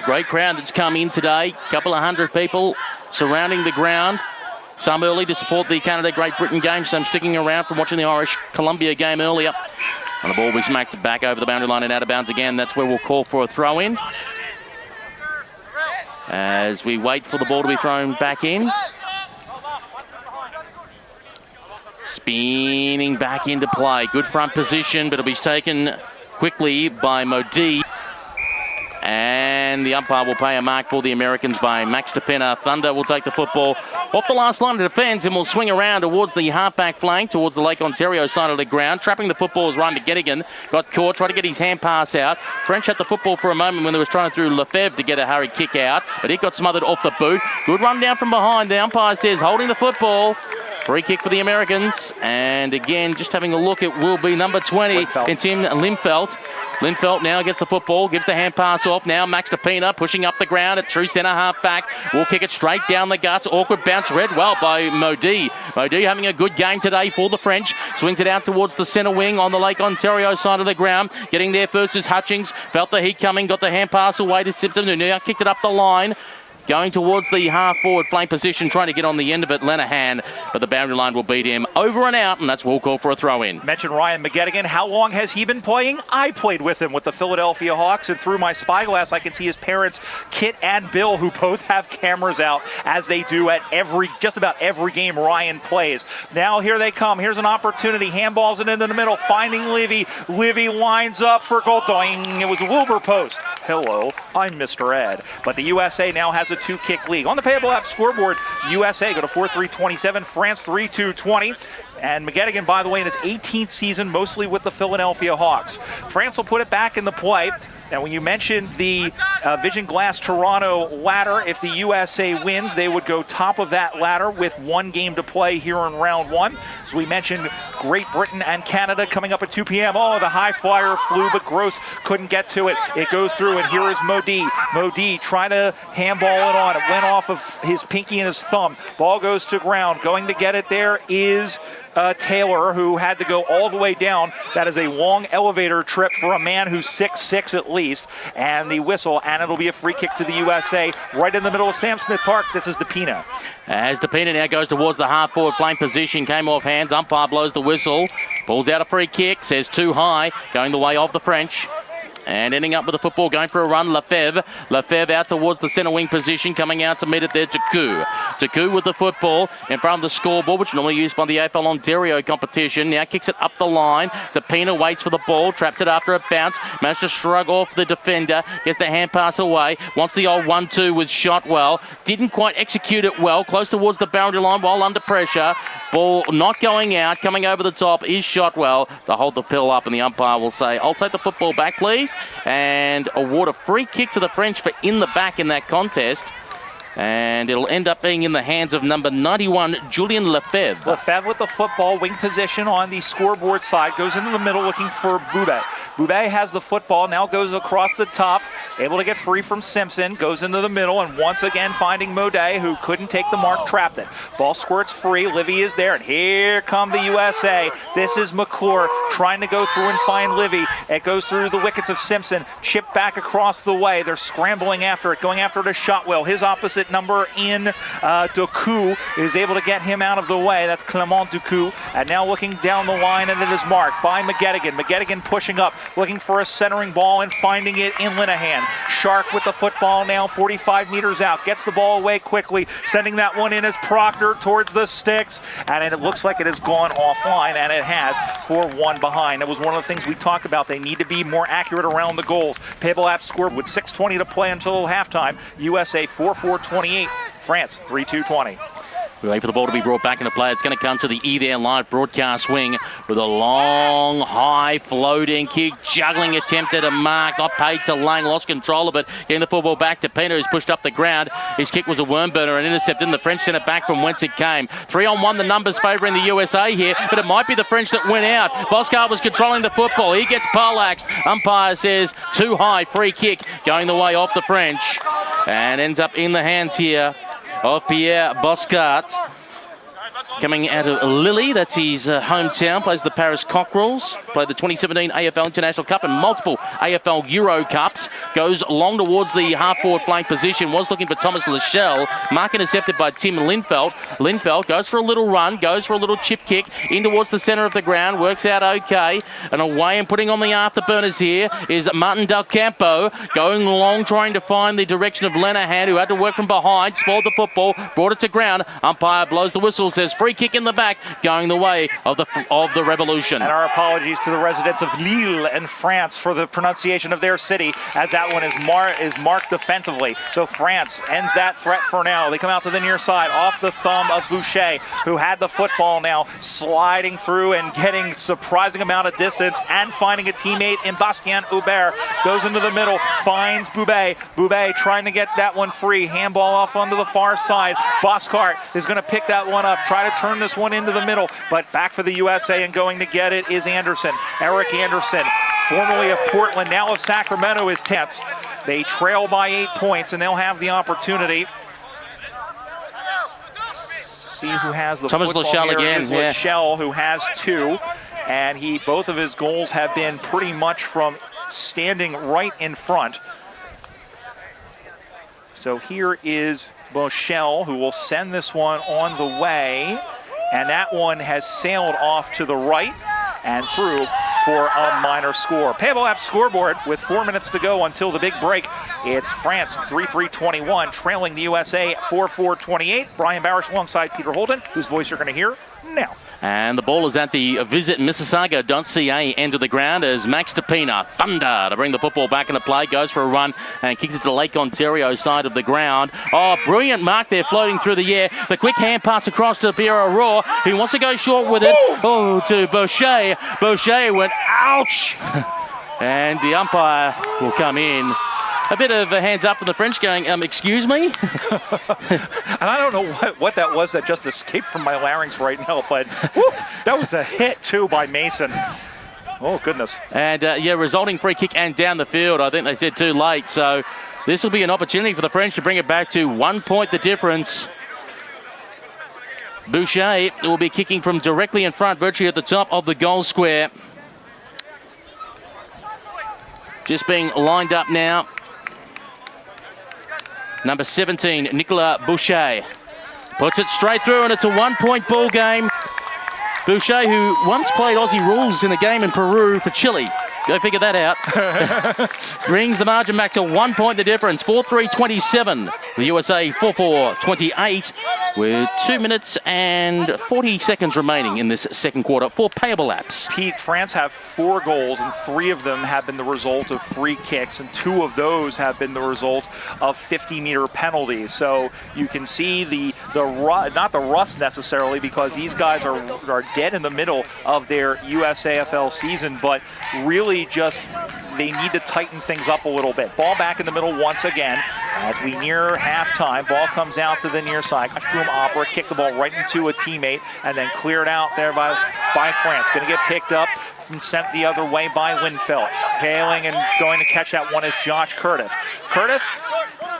Great crowd that's come in today. Couple of hundred people surrounding the ground. Some early to support the Canada-Great Britain game, some sticking around from watching the Irish-Colombia game earlier. And the ball will be smacked back over the boundary line and out of bounds again. That's where we'll call for a throw-in. As we wait for the ball to be thrown back in. Spinning back into play. Good front position, but it'll be taken quickly by Modi. And the umpire will pay a mark for the Americans by Max DePena. Thunder will take the football off the last line of defence and will swing around towards the half-back flank, towards the Lake Ontario side of the ground. Trapping the football is Ryan McGettigan. Got caught, tried to get his hand pass out. French had the football for a moment when they was trying through Lefebvre to get a hurried kick out, but it got smothered off the boot. Good run down from behind. The umpire says holding the football. Free kick for the Americans. And again, just having a look, it will be number 20 in Tim Linfelt. Linfelt now gets the football, gives the hand pass off. Now Max DePena pushing up the ground at true centre half back. Will kick it straight down the guts. Awkward bounce read well by Modi. Modi having a good game today for the French. Swings it out towards the centre wing on the Lake Ontario side of the ground. Getting there first is Hutchings. Felt the heat coming, got the hand pass away to Simpson, who now kicked it up the line. Going towards the half-forward flank position, trying to get on the end of it, Lenahan, but the boundary line will beat him over and out, and that's will call for a throw-in. Mentioned Ryan McGettigan. How long has he been playing? I played with him with the Philadelphia Hawks, and through my spyglass, I can see his parents, Kit and Bill, who both have cameras out, as they do at just about every game Ryan plays. Now here they come. Here's an opportunity. Handballs it into the middle, finding Livy. Livy lines up for goal. Doing. It was a Wilbur post. Hello, I'm Mr. Ed. But the USA now has a 2-kick lead. On the Payable app scoreboard, USA go to 4-3-27, France 3-2-20. And McGettigan, by the way, in his 18th season, mostly with the Philadelphia Hawks. France will put it back in the play. Now, when you mentioned the Vision Glass Toronto ladder, if the USA wins, they would go top of that ladder with one game to play here in round one. As we mentioned, Great Britain and Canada coming up at 2 p.m. Oh, the high flyer flew, but Gross couldn't get to it. It goes through, and here is Modi. Modi trying to handball it on. It went off of his pinky and his thumb. Ball goes to ground. Going to get it there is Taylor, who had to go all the way down. That is a long elevator trip for a man who's 6'6" at least. And the whistle, and it'll be a free kick to the USA right in the middle of Sam Smith Park. This is DePena. As DePena now goes towards the half-forward flank position, came off hands. Umpire blows the whistle. Pulls out a free kick, says too high, going the way of the French. And ending up with the football, going for a run, Lefebvre. Lefebvre out towards the centre wing position, coming out to meet it there, Taku. Taku with the football in front of the scoreboard, which normally used by the AFL Ontario competition. Now kicks it up the line. DePena waits for the ball, traps it after a bounce. Managed to shrug off the defender, gets the hand pass away. Wants the old 1-2 with Shotwell. Didn't quite execute it well, close towards the boundary line while under pressure. Ball not going out, coming over the top is Shotwell to hold the pill up, and the umpire will say, I'll take the football back, please, and award a free kick to the French for in the back in that contest. And it'll end up being in the hands of number 91, Julien Lefebvre. Lefebvre with the football, wing position on the scoreboard side, goes into the middle looking for Boubet. Boubet has the football, now goes across the top, able to get free from Simpson, goes into the middle, and once again finding Mode, who couldn't take the mark, trapped it. Ball squirts free, Livy is there, and here come the USA. This is McClure trying to go through and find Livy. It goes through the wickets of Simpson, chipped back across the way. They're scrambling after it, going after it to Shotwell. His opposite number in Doku is able to get him out of the way. That's Clement Doku. And now looking down the line, and it is marked by McGettigan. McGettigan pushing up, looking for a centering ball and finding it in Linehan. Shark with the football now, 45 meters out. Gets the ball away quickly, sending that one in as Proctor towards the sticks. And it looks like it has gone offline, and it has, for one behind. That was one of the things we talked about. They need to be more accurate around the goals. Payable app scored with 6:20 to play until halftime. USA 4-4-28. France 3-2-20. We wait for the ball to be brought back into play. It's going to come to the E there live broadcast wing with a long, high floating kick. Juggling attempt at a mark. Not paid to Lang. Lost control of it. Getting the football back to Pina, who's pushed up the ground. His kick was a worm burner and intercepted. And the French sent it back from whence it came. 3-on-1, the numbers favouring the USA here. But it might be the French that went out. Boscard was controlling the football. He gets poleaxed. Umpire says too high. Free kick going the way of the French. And ends up in the hands here of Pierre Boscard. Coming out of Lille, that's his hometown, plays the Paris Cockerels, played the 2017 AFL International Cup and multiple AFL Euro Cups. Goes long towards the half-forward flank position, was looking for Thomas Lachelle. Mark intercepted by Tim Linfeld. Linfeld goes for a little run, goes for a little chip kick in towards the centre of the ground, works out okay. And away and putting on the afterburners here is Martin Del Campo, going long, trying to find the direction of Lenahan, who had to work from behind, spoiled the football, brought it to ground. Umpire blows the whistle, says free kick in the back, going the way of the Revolution. And our apologies to the residents of Lille in France for the pronunciation of their city, as that one is marked defensively. So France ends that threat for now. They come out to the near side, off the thumb of Boucher, who had the football now, sliding through and getting surprising amount of distance and finding a teammate in Bastien Hubert. Goes into the middle, finds Boubet. Boubet trying to get that one free. Handball off onto the far side. Boscard is going to pick that one up, try to turn this one into the middle, but back for the USA and going to get it is Anderson. Eric Anderson, formerly of Portland, now of Sacramento, is tense. They trail by 8 points and they'll have the opportunity. See who has the Thomas football Lachelle here. again. Lachelle, who has 2, and both of his goals have been pretty much from standing right in front. So here is Boschel, who will send this one on the way. And that one has sailed off to the right and through for a minor score. Payable app scoreboard with 4 minutes to go until the big break. It's France 3-3-21, trailing the USA 4-4-28. Brian Barish alongside Peter Holden, whose voice you're going to hear now. And the ball is at the Visit Mississauga.ca end of the ground as Max DePina, thunder, to bring the football back into play, goes for a run and kicks it to the Lake Ontario side of the ground. Oh, brilliant mark there, floating through the air. The quick hand pass across to Pierre Aurore, who wants to go short with it. Oh, to Boucher. Boucher went, ouch! And the umpire will come in. A bit of a hands up from the French going, excuse me? And I don't know what that was that just escaped from my larynx right now, but whew, that was a hit too by Mason. Oh, goodness. And resulting free kick and down the field. I think they said too late. So this will be an opportunity for the French to bring it back to 1 point the difference. Boucher will be kicking from directly in front, virtually at the top of the goal square. Just being lined up now. Number 17, Nicolas Boucher. Puts it straight through and it's a 1 point ball game. Boucher, who once played Aussie rules in a game in Peru for Chile. Go figure that out. Brings the margin back to 1 point the difference. 4-3-27. The USA 4-4-28 with 2 minutes and 40 seconds remaining in this second quarter for Payable apps. Pete, France have 4 goals and 3 of them have been the result of free kicks and 2 of those have been the result of 50-meter penalties. So you can see not the rust necessarily, because these guys are dead in the middle of their USAFL season, but really just they need to tighten things up a little bit. Ball back in the middle once again as we near halftime. Ball comes out to the near side. Boom Opera kicked the ball right into a teammate and then cleared out there by France. Going to get picked up and sent the other way by Linfeld. Hailing and going to catch that one is Josh Curtis. Curtis,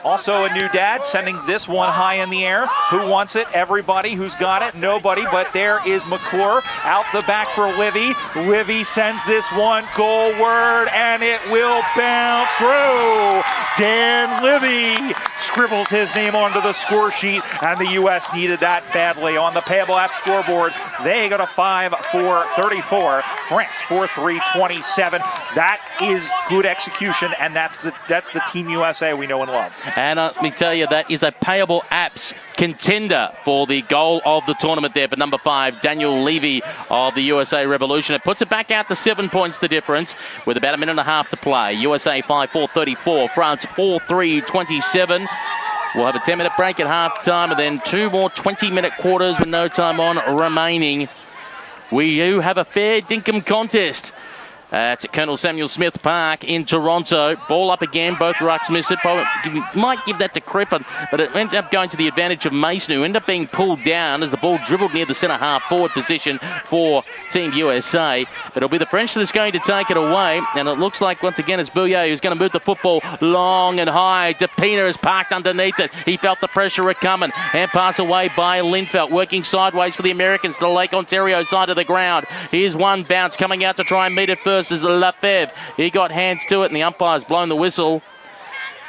also a new dad, sending this one high in the air. Who wants it? Everybody. Who's got it? Nobody. But there is McClure out the back for Livy. Livy sends this one goalward, and it will bounce through. Dan Livy scribbles his name onto the score sheet, and the U.S. needed that badly. On the Payable app scoreboard, they go to 5-4-34. France 4-3-27. That is good execution, and that's the Team USA we know and love. And let me tell you, that is a Payable apps contender for the goal of the tournament there for number 5, Daniel Levy of the USA Revolution. It puts it back out to 7 points the difference with about a minute and a half to play. USA 5-4-34, France 4-3-27. We'll have a 10-minute break at half-time and then 2 more 20-minute quarters with no time on remaining. We do have a fair dinkum contest at Colonel Samuel Smith Park in Toronto. Ball up again, both rucks miss it. Might give that to Crippen, but it ended up going to the advantage of Mason, who ended up being pulled down as the ball dribbled near the centre half forward position for Team USA. But it'll be the French that's going to take it away, and it looks like once again it's Bouillet who's going to move the football long and high. DePina is parked underneath it. He felt the pressure coming, and pass away by Linfelt, working sideways for the Americans to the Lake Ontario side of the ground. Here's one bounce coming out to try and meet it first is Lefebvre. He got hands to it, and the umpire's blown the whistle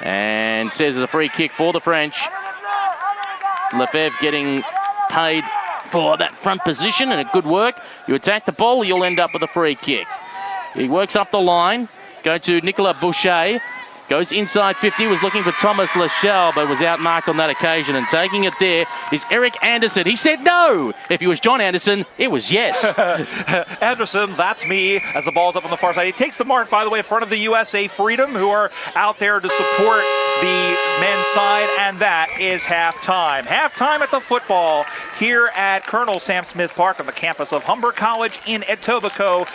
and says it's a free kick for the French. Lefebvre getting paid for that front position, and a good work. You attack the ball, you'll end up with a free kick. He works up the line, go to Nicolas Boucher. Goes inside 50, was looking for Thomas Lachelle, but was outmarked on that occasion. And taking it there is Eric Anderson. He said no. If he was John Anderson, it was yes. Anderson, that's me, as the ball's up on the far side. He takes the mark, by the way, in front of the USA Freedom, who are out there to support the men's side, and that is halftime. Halftime at the football here at Colonel Sam Smith Park on the campus of Humber College in Etobicoke,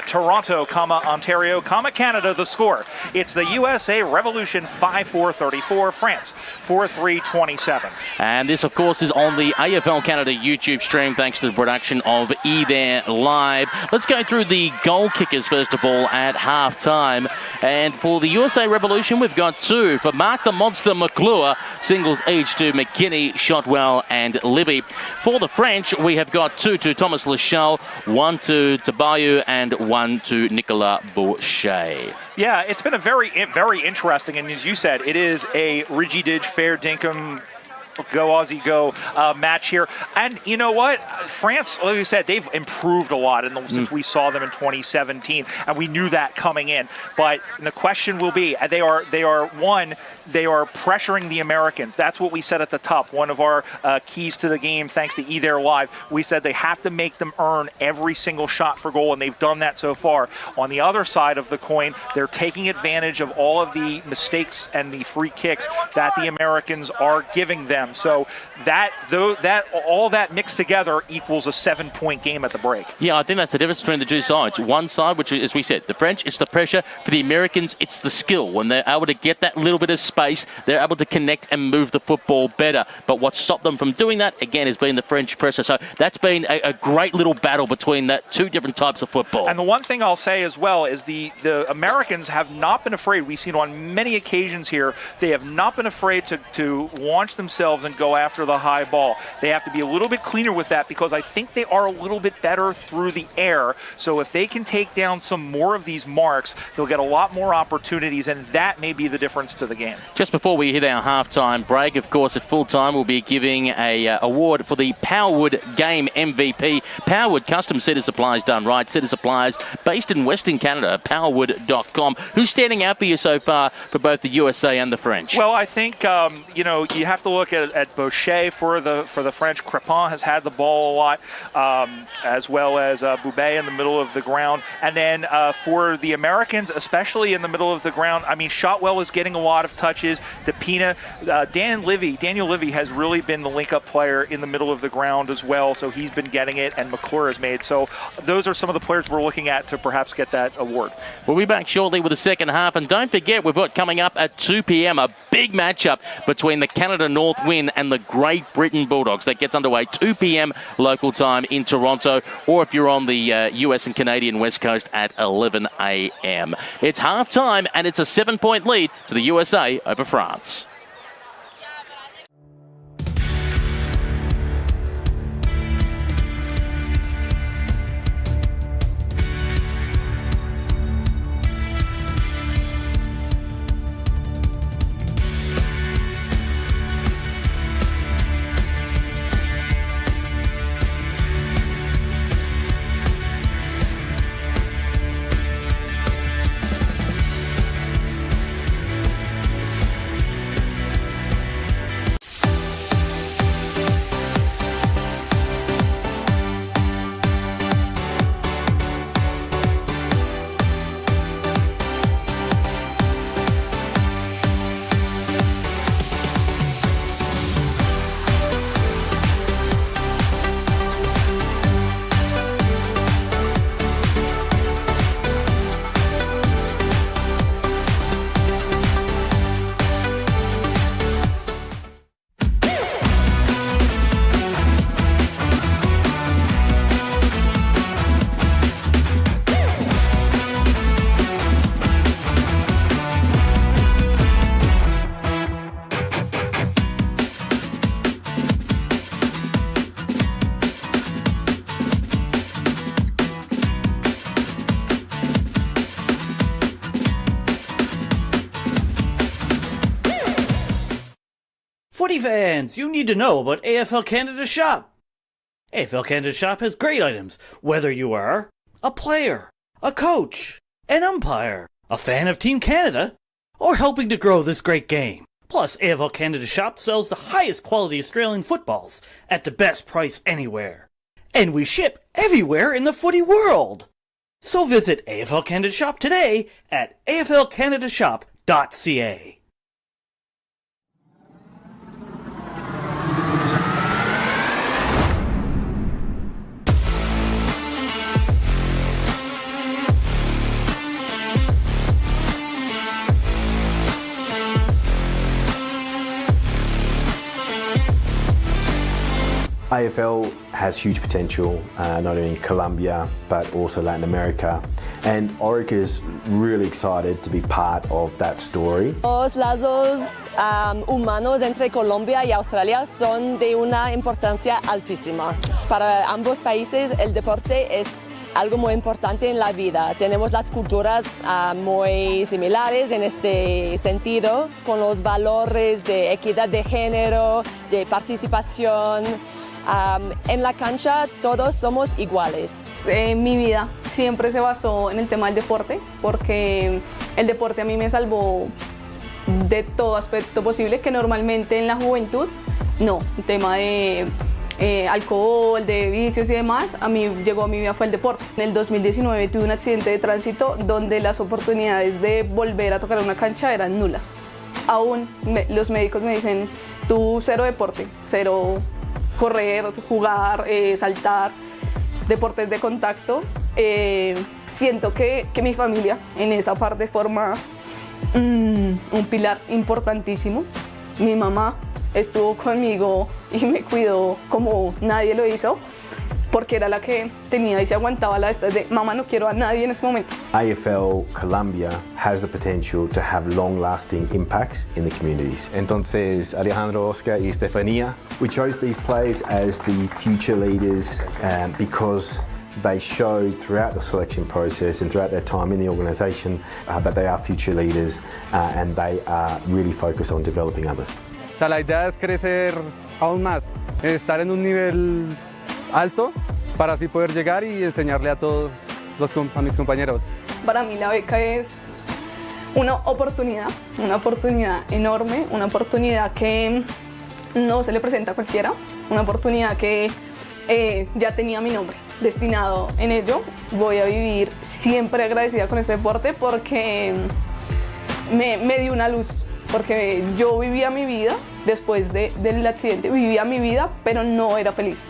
Toronto, Ontario, Canada. The score, it's the USA Revolution 5-4-34, France 4-3-27. And this, of course, is on the AFL Canada YouTube stream, thanks to the production of There Live. Let's go through the goal kickers, first of all, at halftime. And for the USA Revolution, we've got 2. For Mark the Monster McClure, singles each to McKinney, Shotwell, and Libby. For the French, we have got 2 to Thomas Lachelle, 1 to Tabayou, and 1 to Nicolas Boucher. Yeah, it's been a very interesting, and as you said, it is a Rigidage, fair dinkum, go Aussie go match here. And you know what? France, like you said, they've improved a lot since we saw them in 2017, and we knew that coming in. But the question will be, they are pressuring the Americans. That's what we said at the top. One of our keys to the game, thanks to There Live, we said they have to make them earn every single shot for goal, and they've done that so far. On the other side of the coin, they're taking advantage of all of the mistakes and the free kicks that the Americans are giving them. So all that mixed together equals a 7-point game at the break. Yeah, I think that's the difference between the two sides. One side, which is, as we said, the French, it's the pressure. For the Americans, it's the skill. When they're able to get that little bit of space, they're able to connect and move the football better. But what stopped them from doing that, again, has been the French pressure. So that's been a great little battle between that 2 different types of football. And the one thing I'll say as well is the Americans have not been afraid. We've seen on many occasions here, they have not been afraid to launch themselves and go after the high ball. They have to be a little bit cleaner with that, because I think they are a little bit better through the air. So if they can take down some more of these marks, they'll get a lot more opportunities, and that may be the difference to the game. Just before we hit our halftime break, of course, at full time, we'll be giving a award for the Powerwood Game MVP. Powerwood Custom Cedar Supplies done right. Cedar Supplies based in Western Canada, powerwood.com. Who's standing out for you so far for both the USA and the French? Well, I think you have to look at Boucher for the French. Crippen has had the ball a lot, as well as Boubet in the middle of the ground. And then for the Americans, especially in the middle of the ground, I mean, Shotwell is getting a lot of touches. DePina, Daniel Livy has really been the link-up player in the middle of the ground as well, so he's been getting it, and McClure has made. So those are some of the players we're looking at to perhaps get that award. We'll be back shortly with the second half, and don't forget, we've got coming up at 2 p.m. a big matchup between the Canada North Wind and the Great Britain Bulldogs. That gets underway 2 p.m. local time in Toronto, or if you're on the US and Canadian West Coast at 11 a.m. It's half-time, and it's a 7-point lead to the USA over France. Footy fans, you need to know about AFL Canada Shop. AFL Canada Shop has great items, whether you are a player, a coach, an umpire, a fan of Team Canada, or helping to grow this great game. Plus, AFL Canada Shop sells the highest quality Australian footballs at the best price anywhere. And we ship everywhere in the footy world. So visit AFL Canada Shop today at aflcanadashop.ca. AFL has huge potential, not only in Colombia, but also Latin America. And Orica is really excited to be part of that story. Los lazos humanos entre Colombia y Australia son de una importancia altísima. Para ambos países el deporte es algo muy importante en la vida. Tenemos las culturas muy similares en este sentido, con los valores de equidad de género, de participación. En la cancha todos somos iguales. Mi vida siempre se basó en el tema del deporte, porque el deporte a mí me salvó de todo aspecto posible, que normalmente en la juventud no. El tema de alcohol, de vicios y demás, a mí llegó a mi vida fue el deporte. En el 2019 tuve un accidente de tránsito donde las oportunidades de volver a tocar una cancha eran nulas. Aún los médicos me dicen, tú cero deporte, cero correr, jugar, saltar, deportes de contacto. Siento que mi familia en esa parte forma un pilar importantísimo. Mi mamá estuvo conmigo y me cuidó como nadie lo hizo, porque era la que tenía y se aguantaba la de mamá, no quiero a nadie en ese momento. AFL Colombia has the potential to have long-lasting impacts in the communities. Entonces, Alejandro, Oscar y Estefanía, we chose these players as the future leaders because they showed throughout the selection process and throughout their time in the organisation that they are future leaders and they are really focused on developing others. O sea, la idea es crecer aún más, estar en un nivel alto para así poder llegar y enseñarle a todos a mis compañeros. Para mí la beca es una oportunidad enorme, una oportunidad que no se le presenta a cualquiera, una oportunidad que ya tenía mi nombre destinado en ello. Voy a vivir siempre agradecida con este deporte porque me dio una luz, porque yo vivía mi vida después del accidente, vivía mi vida, pero no era feliz.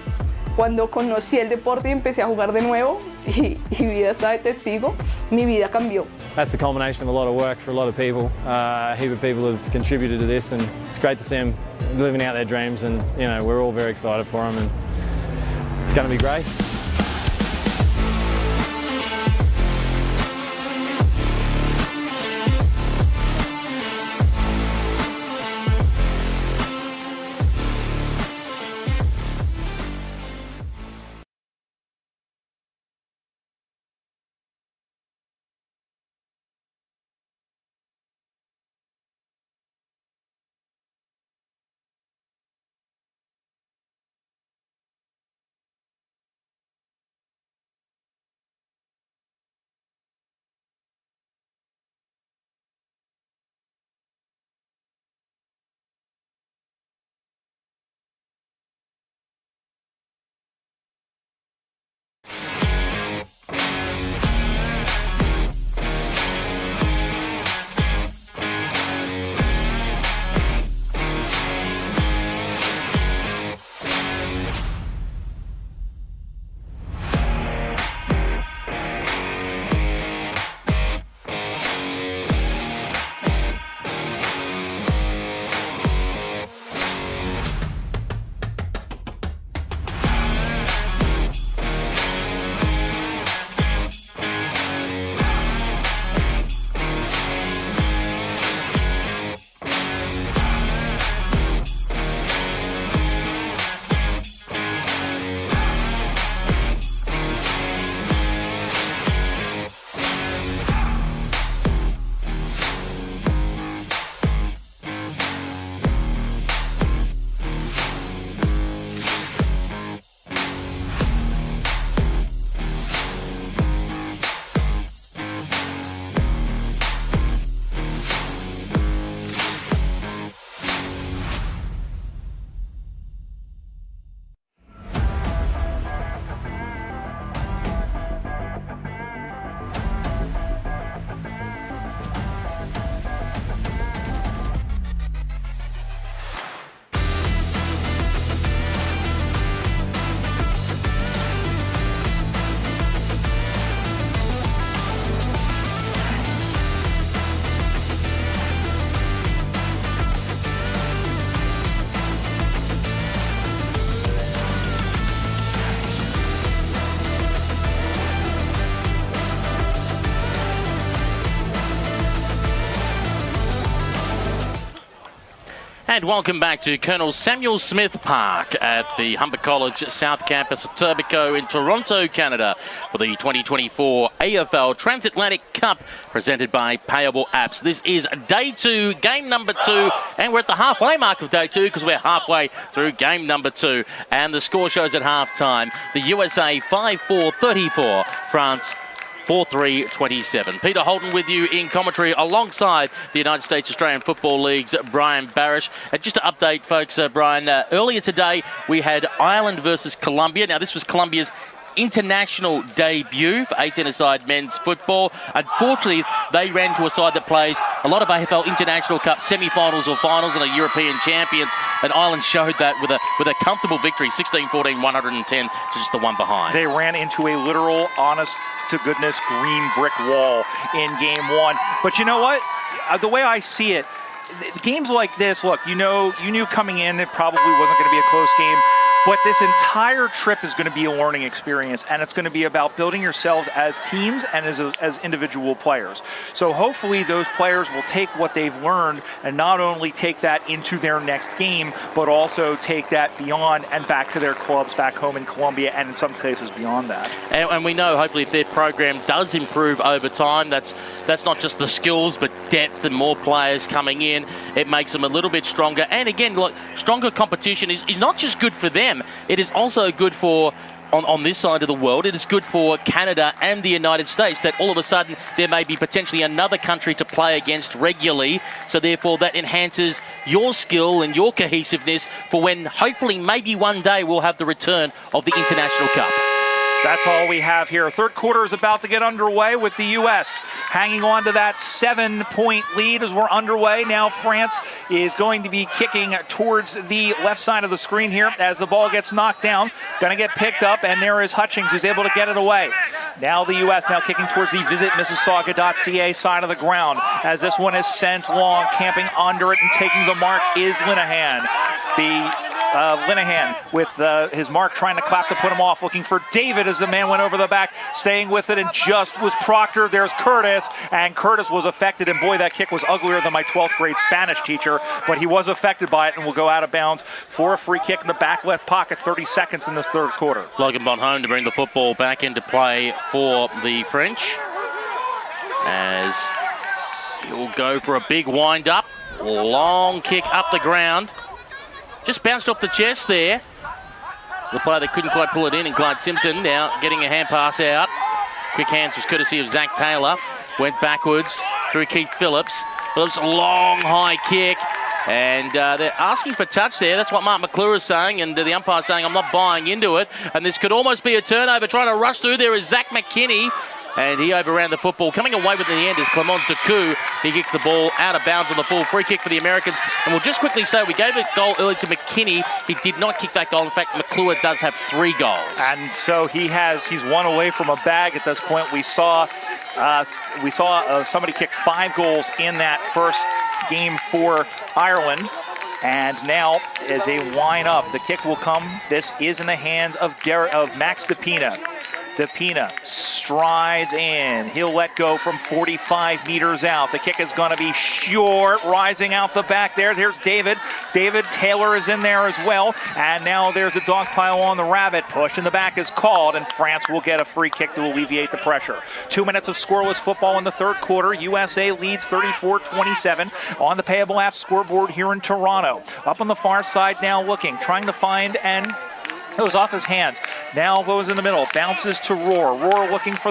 Cuando conocí el deporte y empecé a jugar de nuevo, y vida está de testigo, mi vida cambió. That's a culmination of a lot of work for a lot of people. A heap of people have contributed to this, and it's great to see them living out their dreams, and we're all very excited for them, and it's going to be great. And welcome back to Colonel Samuel Smith Park at the Humber College South Campus at Etobicoke in Toronto, Canada for the 2024 AFL Transatlantic Cup presented by Payable Apps. This is day 2, game number 2, and we're at the halfway mark of day 2 because we're halfway through game number 2. And the score shows at halftime, the USA 5-4-34, France 4-3-27. Peter Holden with you in commentary alongside the United States Australian Football League's Brian Barish. And just to update folks, Brian, earlier today we had Ireland versus Colombia. Now this was Colombia's international debut for 18-a-side men's football. Unfortunately, they ran to a side that plays a lot of AFL International Cup semi-finals or finals and are European champions. And Ireland showed that with a comfortable victory, 16-14, 110 to just the one behind. They ran into a literal, honest-to-goodness green brick wall in game 1. But you know what? The way I see it, games like this, look, you knew coming in it probably wasn't going to be a close game. But this entire trip is going to be a learning experience, and it's going to be about building yourselves as teams and as individual players. So hopefully those players will take what they've learned and not only take that into their next game, but also take that beyond and back to their clubs back home in Colombia and in some cases beyond that. And we know hopefully if their program does improve over time, that's not just the skills but depth and more players coming in. It makes them a little bit stronger. And again, look, stronger competition is not just good for them. It is also good for, on this side of the world, it is good for Canada and the United States that all of a sudden there may be potentially another country to play against regularly. So therefore that enhances your skill and your cohesiveness for when hopefully maybe one day we'll have the return of the International Cup. That's all we have here. Third quarter is about to get underway with the U.S. hanging on to that 7-point lead as we're underway. Now France is going to be kicking towards the left side of the screen here as the ball gets knocked down. Going to get picked up, and there is Hutchings who's able to get it away. Now the U.S. now kicking towards the visitmississauga.ca side of the ground as this one is sent long. Camping under it and taking the mark is Linehan. Linehan with his mark trying to clap to put him off, looking for David as the man went over the back, staying with it and just was Proctor. There's Curtis, and Curtis was affected, and boy, that kick was uglier than my 12th grade Spanish teacher, but he was affected by it and will go out of bounds for a free kick in the back left pocket, 30 seconds in this third quarter. Logan Bonhomme to bring the football back into play for the French as he'll go for a big wind-up, long kick up the ground. Just bounced off the chest there. The player that couldn't quite pull it in, and Clyde Simpson now getting a hand pass out. Quick hands was courtesy of Zach Taylor. Went backwards through Keith Phillips. Phillips, a long high kick. And they're asking for touch there. That's what Mark McClure is saying. And the umpire saying, I'm not buying into it. And this could almost be a turnover. Trying to rush through there is Zach McKinney. And he overran the football. Coming away with it in the end is Clement Decoux. He kicks the ball out of bounds on the full free kick for the Americans. And we'll just quickly say we gave a goal early to McKinney. He did not kick that goal. In fact, McClure does have 3 goals. And so he's one away from a bag at this point. We saw somebody kick 5 goals in that first game for Ireland. And now as a wind up, the kick will come. This is in the hands of Max DePina. DePina strides in. He'll let go from 45 meters out. The kick is going to be short, rising out the back there. Here's David. David Taylor is in there as well. And now there's a dog pile on the rabbit. Push in the back is called, and France will get a free kick to alleviate the pressure. 2 minutes of scoreless football in the third quarter. USA leads 34-27 on the Payable Apps scoreboard here in Toronto. Up on the far side now looking, trying to find, and it was off his hands. Now goes in the middle, bounces to Rohr. Rohr looking for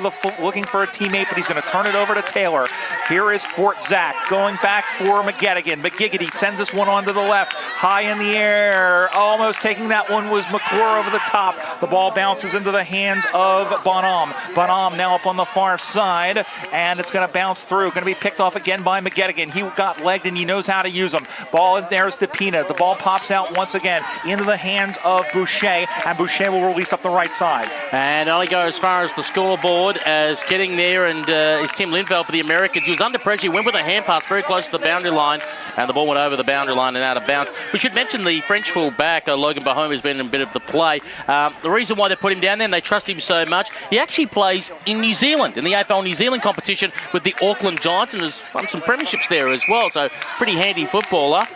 a teammate, but he's going to turn it over to Taylor. Here is Fort Zach going back for McGettigan. McGiggity sends this one onto the left, high in the air. Almost taking that one was McClure over the top. The ball bounces into the hands of Bonhomme. Bonhomme now up on the far side, and it's going to bounce through. Going to be picked off again by McGettigan. He got legged, and he knows how to use them. Ball in there's DePina. The ball pops out once again into the hands of Boucher, and Boucher will release up the right side. And only go as far as the scoreboard as getting there, and is Tim Linfeld for the Americans. He was under pressure. He went with a hand pass very close to the boundary line, and the ball went over the boundary line and out of bounds. We should mention the French full-back, Logan Bonhomme, has been in a bit of the play. The reason why they put him down there, and they trust him so much, he actually plays in New Zealand, in the AFL New Zealand competition with the Auckland Giants, and has won some premierships there as well, so pretty handy footballer.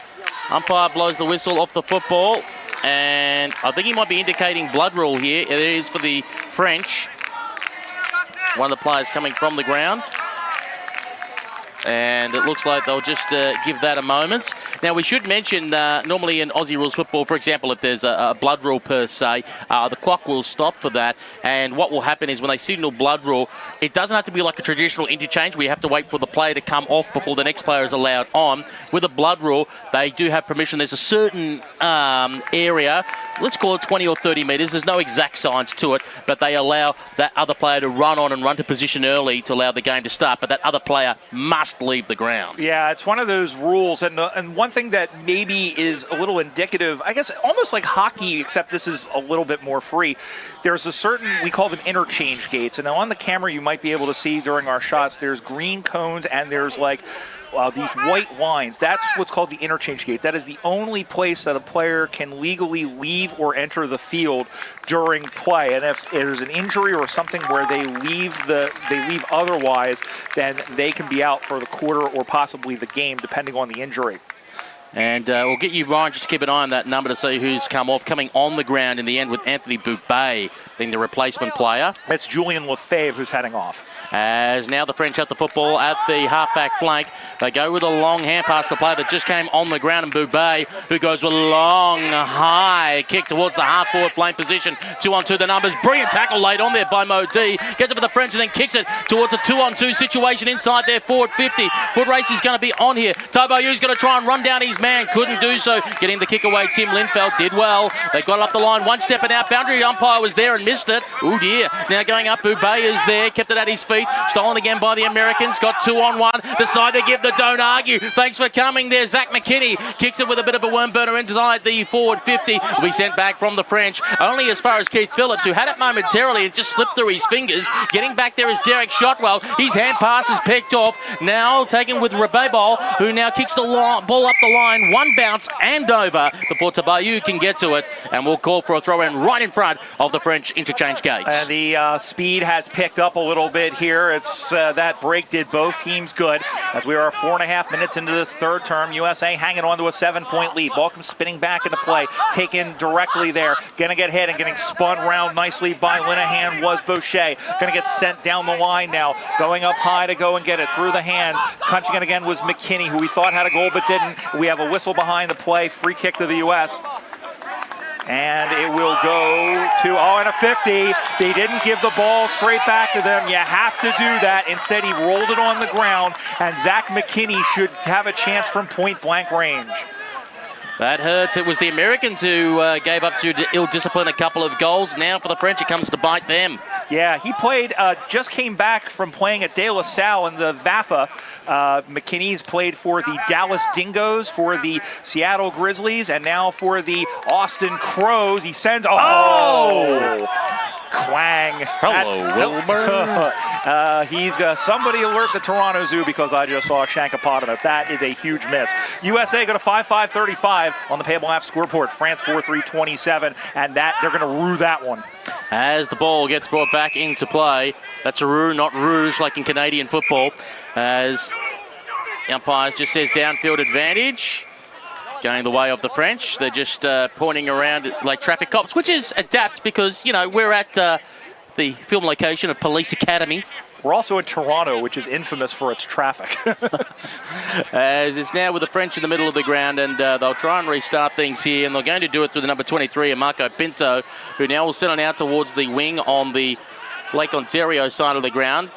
Umpire blows the whistle off the football, and I think he might be indicating blood rule here. It is for the French. One of the players coming from the ground. And it looks like they'll just give that a moment. Now, we should mention, normally in Aussie rules football, for example, if there's a blood rule per se, the clock will stop for that. And what will happen is when they signal blood rule, it doesn't have to be like a traditional interchange where you have to wait for the player to come off before the next player is allowed on. With a blood rule, they do have permission. There's a certain area, let's call it 20 or 30 metres. There's no exact science to it, but they allow that other player to run on and run to position early to allow the game to start. But that other player must leave the ground. Yeah, it's one of those rules. And one thing that maybe is a little indicative, I guess almost like hockey, except this is a little bit more free. There's a certain, we call them interchange gates. And on the camera, you might be able to see during our shots, there's green cones and there's like these white lines. That's what's called the interchange gate. That is the only place that a player can legally leave or enter the field during play. And if there's an injury or something where they leave otherwise, then they can be out for the quarter or possibly the game, depending on the injury. And we'll get you, Ryan, just to keep an eye on that number to see who's come off. Coming on the ground in the end with Anthony Boubet being the replacement player. That's Julian Lefebvre who's heading off. As now the French have the football at the halfback flank. They go with a long hand pass to the player that just came on the ground, and Boubet, who goes with a long, high kick towards the half-forward flank position. 2-on-2 the numbers. Brilliant tackle laid on there by Modi. Gets it for the French and then kicks it towards a 2-on-2 situation inside their forward 50. Foot race is going to be on here. Tobayu's going to try and run down his man. Couldn't do so. Getting the kick away, Tim Linfeld did well. They got it up the line. One step and out. Boundary umpire was there and missed it. Oh dear. Now going up, Boubet is there. Kept it at his feet. Stolen again by the Americans. Got 2-on-1. Decide to give the don't argue. Thanks for coming there. Zach McKinney kicks it with a bit of a worm burner inside the forward 50. Will be sent back from the French. Only as far as Keith Phillips, who had it momentarily. It just slipped through his fingers. Getting back there is Derek Shotwell. His hand pass is picked off. Now taken with Rebebol, who now kicks the ball up the line. One bounce and over before Tabayu can get to it. And we'll call for a throw-in right in front of the French interchange gates. And the speed has picked up a little bit here. It's that break did both teams good. As we are 4.5 minutes into this third term, USA hanging on to a 7-point lead. Ball comes spinning back into play, taken directly there. Gonna get hit and getting spun round nicely by Linehan was Boucher. Gonna get sent down the line now. Going up high to go and get it through the hands. Punching it again was McKinney, who we thought had a goal but didn't. We have a whistle behind the play. Free kick to the U.S. And it will go to, and a 50. They didn't give the ball straight back to them. You have to do that. Instead, he rolled it on the ground, and Zach McKinney should have a chance from point-blank range. That hurts. It was the Americans who gave up due to ill discipline a couple of goals. Now for the French, it comes to bite them. Yeah, he played, just came back from playing at De La Salle in the VAFA. McKinney's played for the Dallas Dingoes, for the Seattle Grizzlies, and now for the Austin Crows. He sends, Clang. Hello, Wilbur. He's somebody alert the Toronto Zoo because I just saw a Shankopotamus. That is a huge miss. USA go to 5-5-35 on the Payable app scoreboard. France 4-3-27, and that they're going to rue that one. As the ball gets brought back into play, that's a rue, not rouge, like in Canadian football. As the umpires just says downfield advantage. Going the way of the French. They're just pointing around like traffic cops, which is adapt because, you know, we're at the film location of Police Academy. We're also in Toronto, which is infamous for its traffic. As it's now with the French in the middle of the ground, and they'll try and restart things here, and they're going to do it through the number 23, Marco Pinto, who now will settle out towards the wing on the Lake Ontario side of the ground.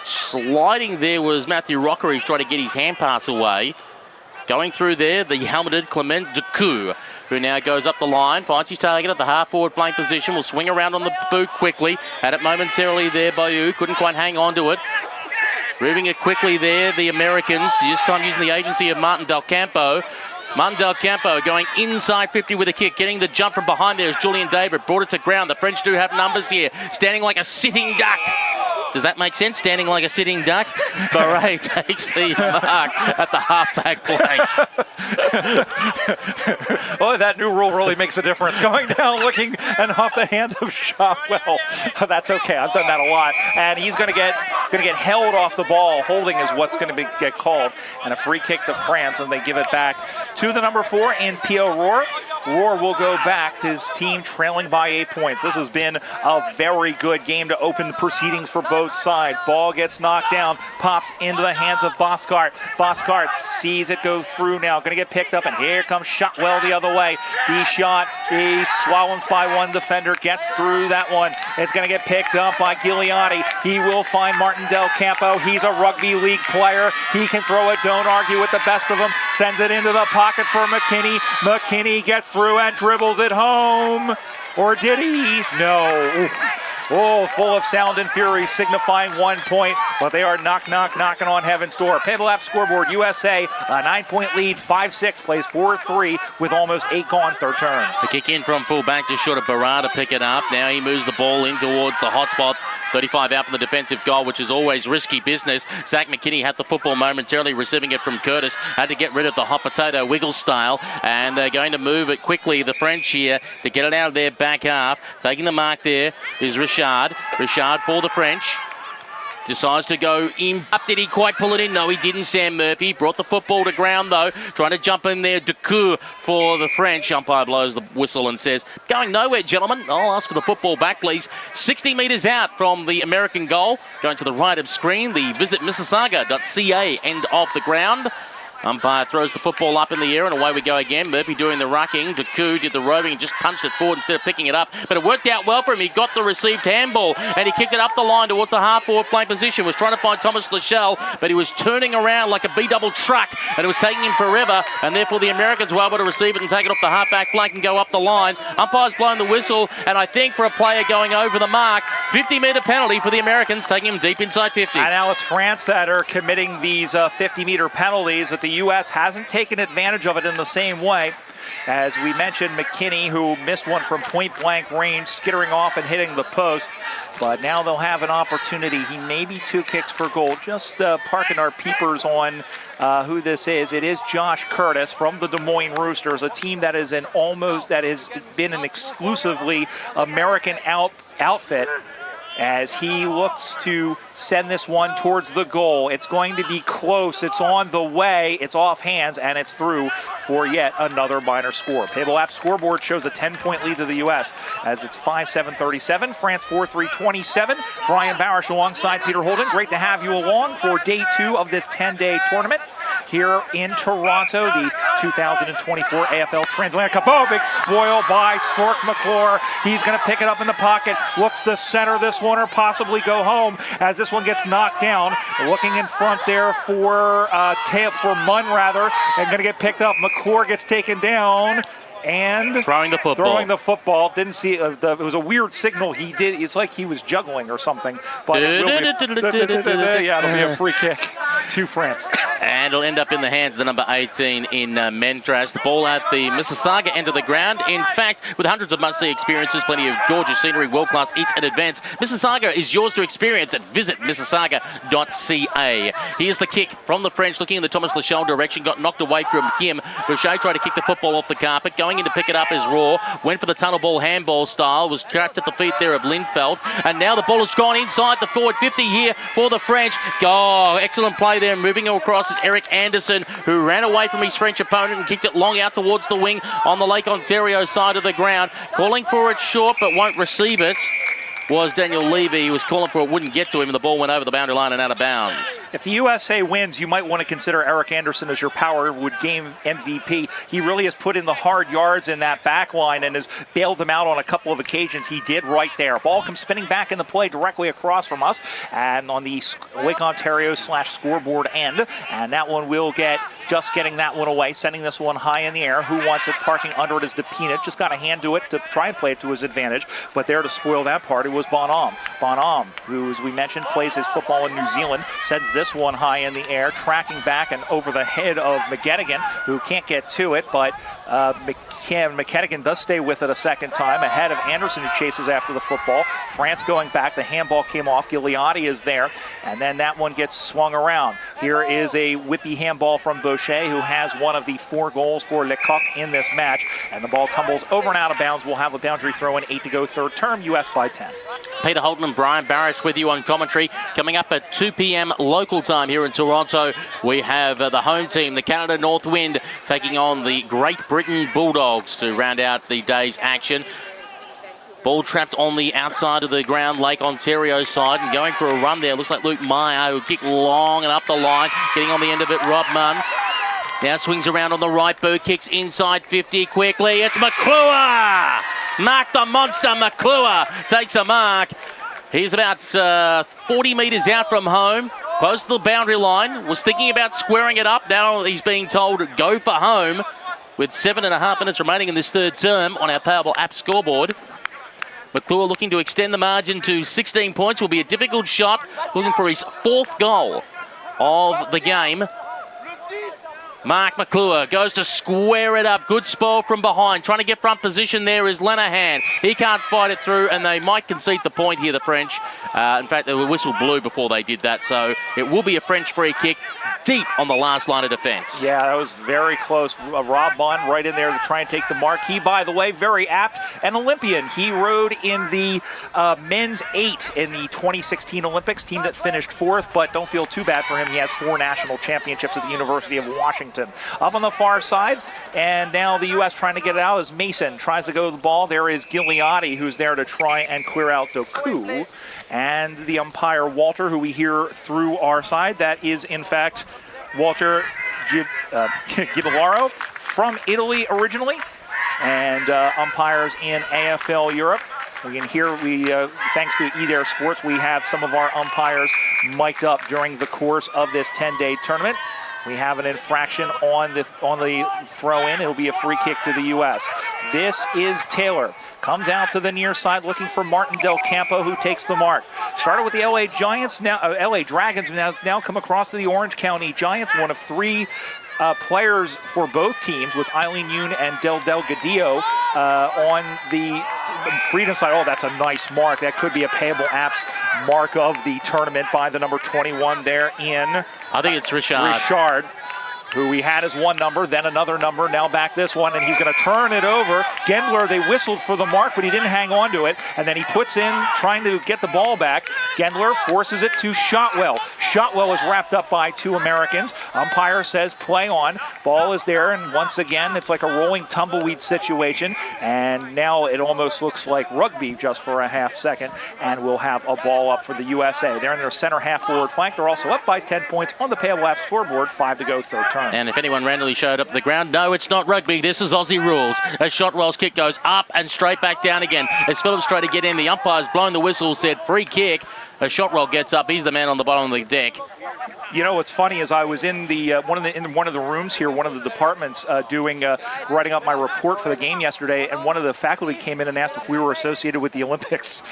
Sliding there was Matthew Rocker, who's trying to get his hand pass away. Going through there, the helmeted Clement Decoux, who now goes up the line, finds his target at the half-forward flank position, will swing around on the boot quickly. Had it momentarily there, Bayou couldn't quite hang on to it. Moving it quickly there, the Americans, this time using the agency of Martin Del Campo. Martin Del Campo going inside 50 with a kick, getting the jump from behind there is Julian David, brought it to ground. The French do have numbers here, standing like a sitting duck. Does that make sense? Standing like a sitting duck? Barret takes the mark at the halfback flank. Oh, that new rule really makes a difference. Going down, looking, and off the hand of Shotwell. That's okay. I've done that a lot. And he's going to get held off the ball. Holding is what's going to get called. And a free kick to France, and they give it back to the number 4 in Pio Rohr. Rohr will go back, his team trailing by 8 points. This has been a very good game to open the proceedings for both sides. Ball gets knocked down, pops into the hands of Boskart. Boskart sees it go through now, going to get picked up, and here comes Shotwell the other way. D-shot, he swallowed by one defender, gets through that one. It's going to get picked up by Gigliotti. He will find Martin Del Campo. He's a rugby league player. He can throw it, don't argue with the best of them. Sends it into the pocket for McKinney. McKinney gets through and dribbles it home. Or did he? No. Oh, full of sound and fury, signifying 1 point, but they are knocking on heaven's door. Payable app scoreboard, USA, a 9-point lead, 5-6, plays 4-3 with almost 8 gone, third turn. The kick in from full back, just short of Barra to pick it up. Now he moves the ball in towards the hot spot. 35 out from the defensive goal, which is always risky business. Zach McKinney had the football momentarily, receiving it from Curtis. Had to get rid of the hot potato wiggle style, and they're going to move it quickly, the French here, to get it out of their back half. Taking the mark there is Richard. Richard for the French. Decides to go in. Did he quite pull it in? No, he didn't. Sam Murphy brought the football to ground, though. Trying to jump in there. Decour for the French. Umpire blows the whistle and says, going nowhere, gentlemen. I'll ask for the football back, please. 60 metres out from the American goal. Going to the right of screen. The visit Mississauga.ca end of the ground. Umpire throws the football up in the air, and away we go again. Murphy doing the rucking. Decoux did the roving and just punched it forward instead of picking it up. But it worked out well for him. He got the received handball, and he kicked it up the line towards the half-forward playing position. Was trying to find Thomas Lachelle, but he was turning around like a B-double truck, and it was taking him forever, and therefore the Americans were able to receive it and take it off the half-back flank and go up the line. Umpire's blown the whistle, and I think for a player going over the mark, 50-metre penalty for the Americans, taking him deep inside 50. And now it's France that are committing these 50-metre penalties that the U.S. hasn't taken advantage of it in the same way. As we mentioned, McKinney, who missed one from point-blank range, skittering off and hitting the post. But now they'll have an opportunity. He may be 2 kicks for goal. Just parking our peepers on who this is. It is Josh Curtis from the Des Moines Roosters, a team that is that has been an exclusively American outfit. As he looks to send this one towards the goal. It's going to be close. It's on the way. It's off hands, and it's through for yet another minor score. Payable app scoreboard shows a 10-point lead to the U.S. as it's 5-7-37. France 4-3-27. Brian Barish alongside Peter Holden. Great to have you along for day 2 of this 10-day tournament here in Toronto, the 2024 AFL Transatlantic Cup. Oh, big spoil by Stork McClure. He's going to pick it up in the pocket, looks to center this one or possibly go home as this one gets knocked down. Looking in front there for Munn, and going to get picked up. McClure gets taken down. And throwing the football. Didn't see it was a weird signal he did. It's like he was juggling or something. But it will be, it'll be a free kick to France. And it'll end up in the hands of the number 18 in Mentrash. The ball at the Mississauga end of the ground. In fact, with hundreds of must-see experiences, plenty of gorgeous scenery, world-class eats and events, Mississauga is yours to experience at visitmississauga.ca. Here's the kick from the French, looking in the Thomas Lachelle direction. Got knocked away from him. Boucher tried to kick the football off the carpet. Going in to pick it up is Rohr. Went for the tunnel ball handball style. Was trapped at the feet there of Lindfeld. And now the ball has gone inside the forward 50 here for the French. Oh, excellent play there. Moving across is Eric Anderson, who ran away from his French opponent and kicked it long out towards the wing on the Lake Ontario side of the ground. Calling for it short, but won't receive it was Daniel Levy. He was calling for it, wouldn't get to him, and the ball went over the boundary line and out of bounds. If the USA wins, you might want to consider Eric Anderson as your Powerwood game MVP. He really has put in the hard yards in that back line and has bailed them out on a couple of occasions. He did right there. Ball comes spinning back in the play directly across from us and on the Lake Ontario /scoreboard end. And that one will get just getting that one away, sending this one high in the air. Who wants it? Parking under it is DePina. Just got a hand to it to try and play it to his advantage. But there to spoil that part, it was Bonhomme. Bonhomme, who, as we mentioned, plays his football in New Zealand, sends this one high in the air, tracking back and over the head of McGettigan, who can't get to it, but McGettigan does stay with it a second time, ahead of Anderson, who chases after the football. France going back, the handball came off, Gigliotti is there, and then that one gets swung around. Here is a whippy handball from Boucher. O'Shea, who has one of the 4 goals for Lecoq in this match. And the ball tumbles over and out of bounds. We'll have a boundary throw in, 8 to go, third term, US by 10. Peter Holton and Brian Barrish with you on commentary. Coming up at 2 p.m. local time here in Toronto, we have the home team, the Canada North Wind, taking on the Great Britain Bulldogs to round out the day's action. Ball trapped on the outside of the ground, Lake Ontario side, and going for a run there. Looks like Luke Meyer, who kicked long and up the line, getting on the end of it, Rob Munn. Now swings around on the right boot, kicks inside 50 quickly. It's McClure! Mark the monster, McClure takes a mark. He's about 40 metres out from home, close to the boundary line. Was thinking about squaring it up. Now he's being told go for home with 7.5 minutes remaining in this third term on our Payable app scoreboard. McClure looking to extend the margin to 16 points. Will be a difficult shot, looking for his 4th goal of the game. Mark McClure goes to square it up. Good spoil from behind. Trying to get front position there is Lenahan. He can't fight it through, and they might concede the point here, the French. In fact, the whistle blew before they did that, so it will be a French free kick deep on the last line of defence. Yeah, that was very close. Rob Bond right in there to try and take the mark. He, by the way, very apt. An Olympian. He rode in the men's 8 in the 2016 Olympics, team that finished 4th, but don't feel too bad for him. He has 4 national championships at the University of Washington. Up on the far side, and now the U.S. trying to get it out as Mason tries to go to the ball. There is Gigliotti, who's there to try and clear out Doku. And the umpire, Walter, who we hear through our side, that is, in fact, Walter Gibellaro from Italy originally, and umpires in AFL Europe. We can hear, thanks to eDare Sports, we have some of our umpires mic'd up during the course of this 10-day tournament. We have an infraction on the throw-in. It'll be a free kick to the U.S. This is Taylor. Comes out to the near side looking for Martin Del Campo, who takes the mark. Started with the LA Giants, now LA Dragons, has now come across to the Orange County Giants, one of 3 players for both teams, with Eileen Yoon and Del Delgadillo on the freedom side. Oh, that's a nice mark. That could be a Payable Apps mark of the tournament by the number 21 there in... I think it's Richard. Richard, who we had as one number, then another number, now back this one, and he's going to turn it over. Gendler, they whistled for the mark, but he didn't hang on to it, and then he puts in, trying to get the ball back. Gendler forces it to Shotwell. Shotwell is wrapped up by 2 Americans. Umpire says play on. Ball is there, and once again, it's like a rolling tumbleweed situation, and now it almost looks like rugby just for a half second, and we'll have a ball up for the USA. They're in their center half forward flank. They're also up by 10 points on the Payable Apps scoreboard, 5 to go, third term. And if anyone randomly showed up at the ground, no, it's not rugby. This is Aussie rules. As Shotwell's kick goes up and straight back down again. As Phillips tried to get in, the umpire's blown the whistle, said free kick. As Shotwell gets up, he's the man on the bottom of the deck. You know what's funny is I was in the one of the rooms here, one of the departments, writing up my report for the game yesterday, and one of the faculty came in and asked if we were associated with the Olympics.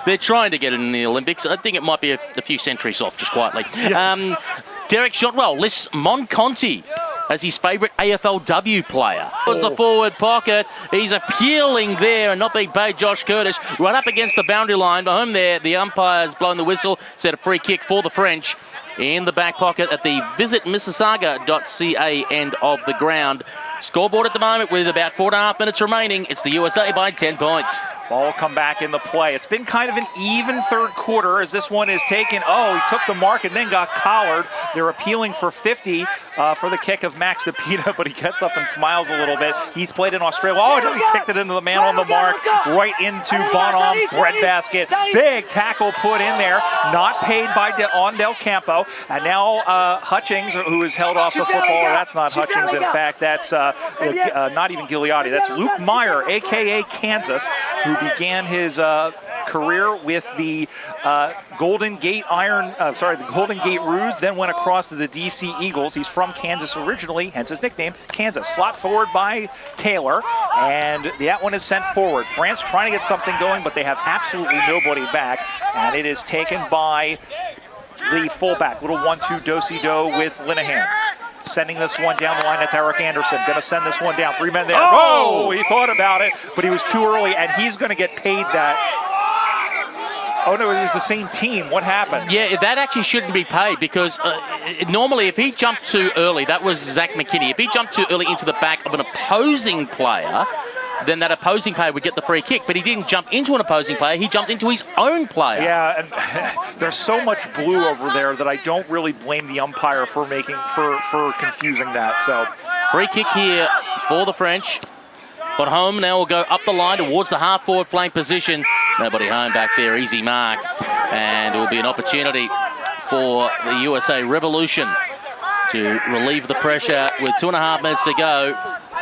They're trying to get it in the Olympics. I think it might be a few centuries off, just quietly. Yeah. Derek Shotwell lists Monconti as his favourite AFLW player. Was the forward pocket. He's appealing there and not being paid. Josh Curtis right up against the boundary line. Behind there, the umpire's blown the whistle, set a free kick for the French in the back pocket at the visitmississauga.ca end of the ground. Scoreboard at the moment with about 4.5 minutes remaining. It's the USA by 10 points. Ball will come back in the play. It's been kind of an even third quarter as this one is taken. Oh, he took the mark and then got collared. They're appealing for 50 for the kick of Max DePita, but he gets up and smiles a little bit. He's played in Australia. Oh, he kicked it into the man on the mark, right into Bonham, breadbasket. Big tackle put in there, not paid by on Del Campo. And now Hutchings, who is held off the football. That's not Hutchings, in fact. That's not even Gigliotti. That's Luke Meyer, a.k.a. Kansas, who began his career with the Golden Gate the Golden Gate Roos, then went across to the DC Eagles. He's from Kansas originally, hence his nickname, Kansas. Slot forward by Taylor, and that one is sent forward. France trying to get something going, but they have absolutely nobody back, and it is taken by the fullback. Little 1-2 do-si-do with Linehan. Sending this one down the line. That's Eric Anderson. Going to send this one down. 3 men there. Oh, he thought about it, but he was too early, and he's going to get paid that. Oh, no, it was the same team. What happened? Yeah, that actually shouldn't be paid because normally if he jumped too early, that was Zach McKinney. If he jumped too early into the back of an opposing player, then that opposing player would get the free kick. But he didn't jump into an opposing player. He jumped into his own player. Yeah, and there's so much blue over there that I don't really blame the umpire for confusing that. So free kick here for the French. But home now will go up the line towards the half-forward flank position. Nobody home back there, easy mark. And it will be an opportunity for the USA Revolution to relieve the pressure with 2.5 minutes to go.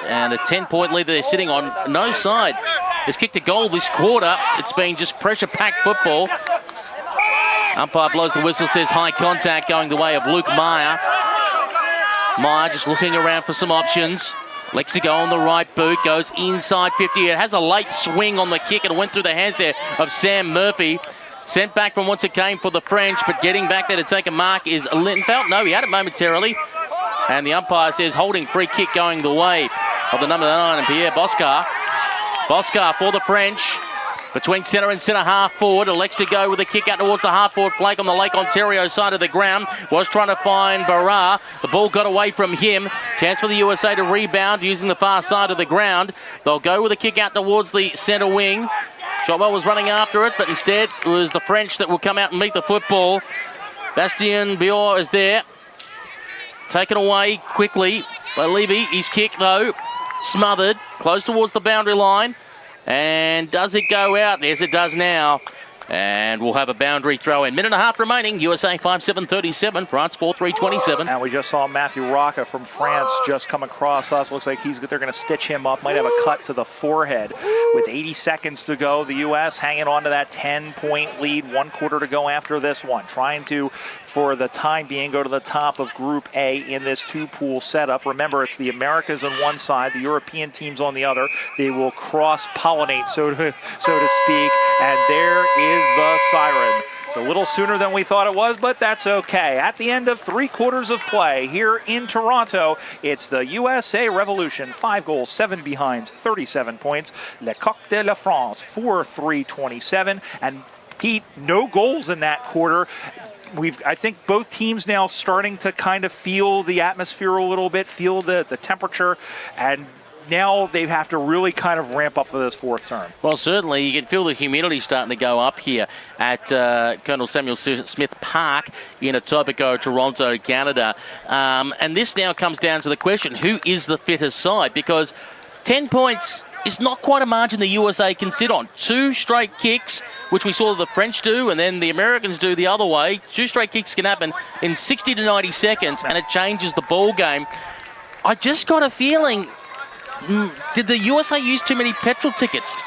And the 10-point lead that they're sitting on, no side has kicked a goal this quarter. It's been just pressure-packed football. Umpire blows the whistle, says high contact going the way of Luke Meyer. Meyer just looking around for some options. Likes to go on the right boot, goes inside 50. It has a late swing on the kick and went through the hands there of Sam Murphy. Sent back from whence it came for the French, but getting back there to take a mark is Lindenfeld. No, he had it momentarily. And the umpire says holding free kick going the way of the number 9 and Pierre Boscar. Boscar for the French. Between centre and centre half forward, elects to go with a kick out towards the half forward flank on the Lake Ontario side of the ground. Was trying to find Barra. The ball got away from him. Chance for the USA to rebound using the far side of the ground. They'll go with a kick out towards the centre wing. Shotwell was running after it, but instead it was the French that will come out and meet the football. Bastien Bior is there. Taken away quickly by Levy. His kick, though, smothered. Close towards the boundary line. And does it go out? Yes, it does now. And we'll have a boundary throw in. Minute and a half remaining. USA 5-7-37. France 4-3-27. And we just saw Matthew Rocca from France just come across us. Looks like they're going to stitch him up. Might have a cut to the forehead. With 80 seconds to go, the U.S. hanging on to that 10-point lead. 1 quarter to go after this one. Trying to, for the time being, go to the top of Group A in this 2-pool setup. Remember, it's the Americas on one side, the European teams on the other. They will cross-pollinate, so to speak. And there is the siren. It's a little sooner than we thought it was, but that's okay. At the end of 3 quarters of play here in Toronto, it's the USA Revolution. 5 goals, 7 behinds, 37 points. Le Coq de la France, 4-3-27. And Pete, no goals in that quarter. I think both teams now starting to kind of feel the atmosphere a little bit, feel the temperature, and now they have to really kind of ramp up for this 4th term. Well, certainly. You can feel the humidity starting to go up here at Colonel Samuel Smith Park in Etobicoke, Toronto, Canada. And this now comes down to the question, who is the fitter side? Because 10 points is not quite a margin the USA can sit on. 2 straight kicks, which we saw the French do, and then the Americans do the other way. 2 straight kicks can happen in 60 to 90 seconds, and it changes the ball game. I just got a feeling, did the USA use too many petrol tickets?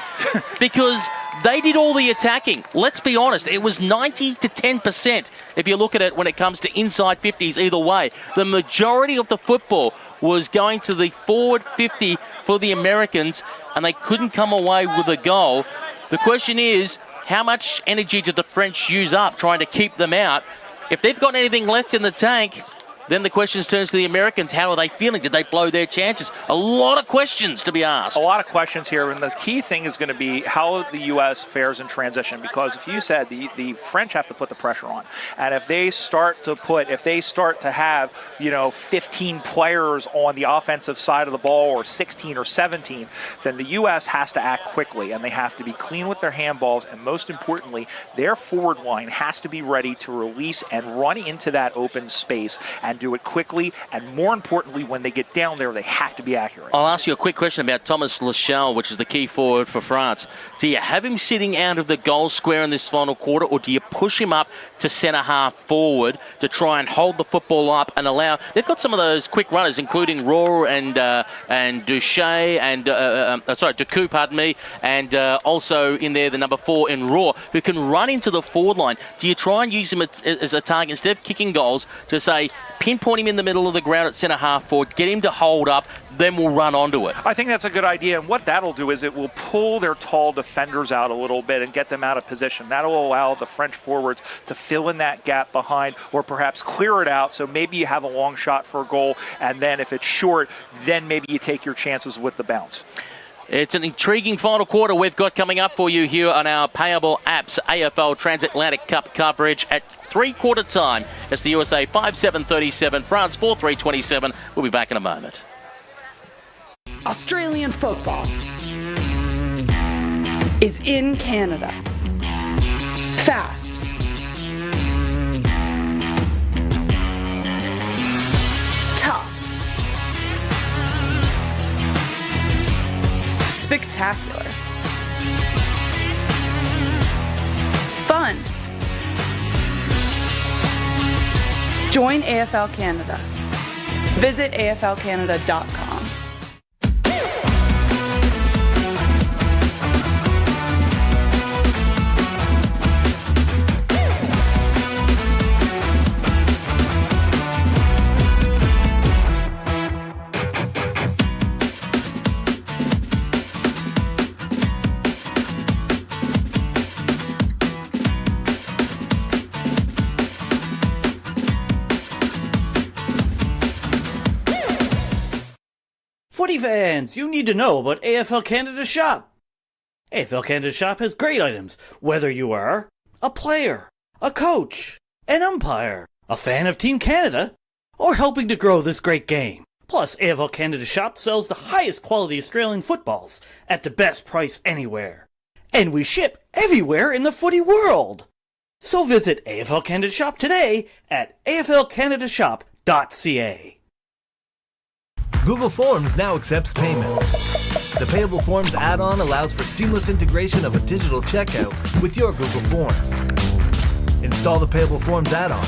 Because they did all the attacking. Let's be honest, it was 90 to 10% if you look at it when it comes to inside 50s either way. The majority of the football was going to the forward 50 for the Americans, and they couldn't come away with a goal. The question is, how much energy did the French use up trying to keep them out? If they've got anything left in the tank, then the question turns to the Americans. How are they feeling? Did they blow their chances? A lot of questions to be asked. A lot of questions here, and the key thing is going to be how the U.S. fares in transition, because if you said the French have to put the pressure on, and if they start to have, 15 players on the offensive side of the ball, or 16 or 17, then the U.S. has to act quickly, and they have to be clean with their handballs, and most importantly, their forward line has to be ready to release and run into that open space and do it quickly, and more importantly, when they get down there, they have to be accurate. I'll ask you a quick question about Thomas Lachelle, which is the key forward for France. Do you have him sitting out of the goal square in this final quarter, or do you push him up to centre half forward to try and hold the football up and allow? They've got some of those quick runners, including Rohr and Duché and Ducou, pardon me, and also in there the number 4 in Rohr, who can run into the forward line. Do you try and use him as a target instead of kicking goals to say, pinpoint him in the middle of the ground at centre half forward, get him to hold up, then we'll run onto it? I think that's a good idea, and what that'll do is it will pull their tall defenders out a little bit and get them out of position. That'll allow the French forwards to fill in that gap behind, or perhaps clear it out, so maybe you have a long shot for a goal, and then if it's short, then maybe you take your chances with the bounce. It's an intriguing final quarter we've got coming up for you here on our Payable Apps AFL Transatlantic Cup coverage at three-quarter time. It's the USA 5-7-37, France 4-3-27. We'll be back in a moment. Australian football is in Canada. Fast. Tough. Spectacular. Fun. Join AFL Canada. Visit aflcanada.com. Footy fans, you need to know about AFL Canada Shop. AFL Canada Shop has great items, whether you are a player, a coach, an umpire, a fan of Team Canada, or helping to grow this great game. Plus, AFL Canada Shop sells the highest quality Australian footballs at the best price anywhere. And we ship everywhere in the footy world. So visit AFL Canada Shop today at aflcanadashop.ca. Google Forms now accepts payments. The Payable Forms add-on allows for seamless integration of a digital checkout with your Google Forms. Install the Payable Forms add-on.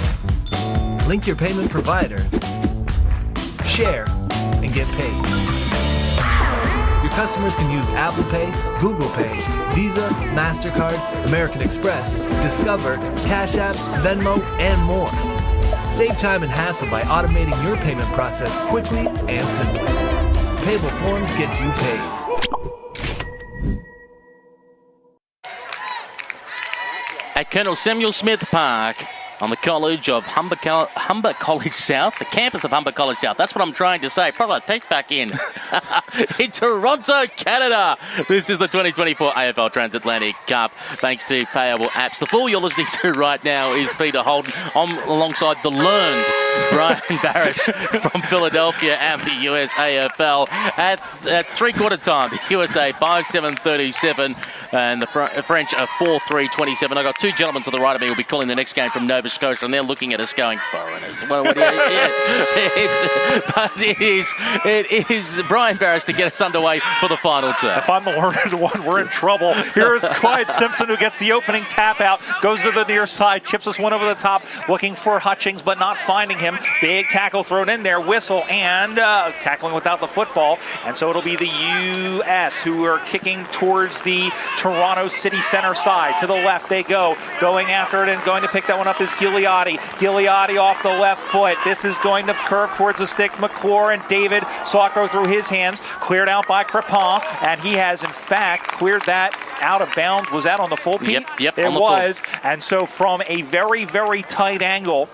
Link your payment provider. Share and get paid. Your customers can use Apple Pay, Google Pay, Visa, MasterCard, American Express, Discover, Cash App, Venmo, and more. Save time and hassle by automating your payment process quickly and simply. Payable Forms gets you paid. At Colonel Samuel Smith Park on the college of Humber College South, the campus of Humber College South. That's what I'm trying to say. Probably take back in Toronto, Canada. This is the 2024 AFL Transatlantic Cup, thanks to Payable Apps. The fool you're listening to right now is Peter Holden, alongside the learned Brian Barish from Philadelphia and the US AFL. At three-quarter time, the USA 5-7-37 and the French are 4-3-27. I've got two gentlemen to the right of me who will be calling the next game from Nova Scotia, and they're looking at us going, foreigners. Well, it is Brian Barish to get us underway for the final turn. If I'm the learned one, we're in trouble. Here's Clyde Simpson, who gets the opening tap out, goes to the near side, chips us one over the top, looking for Hutchings, but not finding him. Big tackle thrown in there, whistle, and tackling without the football. And so it'll be the U.S. who are kicking towards the Toronto City Center side. To the left they go, going after it, and going to pick that one up is Gigliotti. Gigliotti off the left foot. This is going to curve towards the stick. McClure and David saw it go through his hands. Cleared out by Crepin, and he has in fact cleared that out of bounds. Was that on the full, Pete? Yep, it was. Full. And so from a very, very tight angle,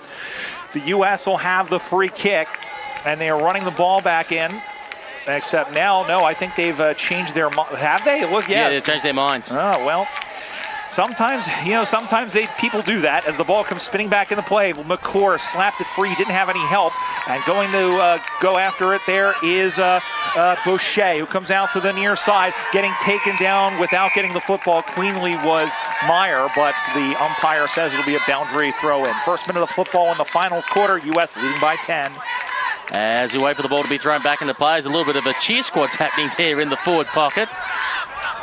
the U.S. will have the free kick, and they are running the ball back in. Except now, no, I think they've changed their mind. Have they? Look, yeah, they've changed their mind. Oh, well. Sometimes people do that as the ball comes spinning back into play. McClure slapped it free, didn't have any help, and going to go after it there is Boucher, who comes out to the near side, getting taken down without getting the football. Cleanly was Meyer, but the umpire says it'll be a boundary throw-in. First minute of football in the final quarter, U.S. leading by 10. As we wait for the ball to be thrown back into play, there's a little bit of a cheer squad's happening here in the forward pocket.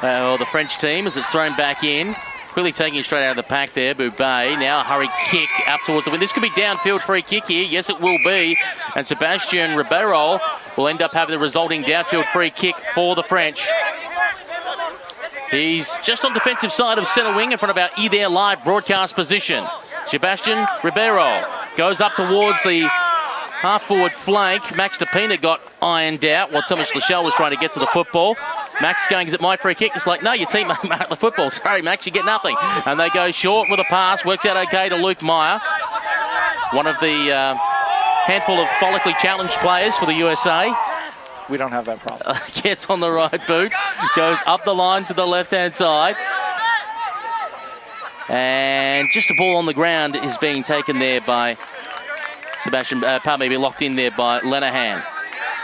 The French team as it's thrown back in. Quickly taking it straight out of the pack there, Boubet. Now a hurry kick up towards the win. This could be downfield free kick here. Yes, it will be. And Sebastian Ribeiro will end up having the resulting downfield free kick for the French. He's just on defensive side of centre wing in front of our E-There Live broadcast position. Sebastian Ribeiro goes up towards the half-forward flank. Max DePina got ironed out while Thomas Lachelle was trying to get to the football. Max going, is it my free kick? It's like, no, your teammate marked the football. Sorry, Max, you get nothing. And they go short with a pass. Works out okay to Luke Meyer. One of the handful of follically challenged players for the USA. We don't have that problem. Gets on the right boot, goes up the line to the left-hand side. And just a ball on the ground is being taken there by Sebastian, maybe locked in there by Lenahan.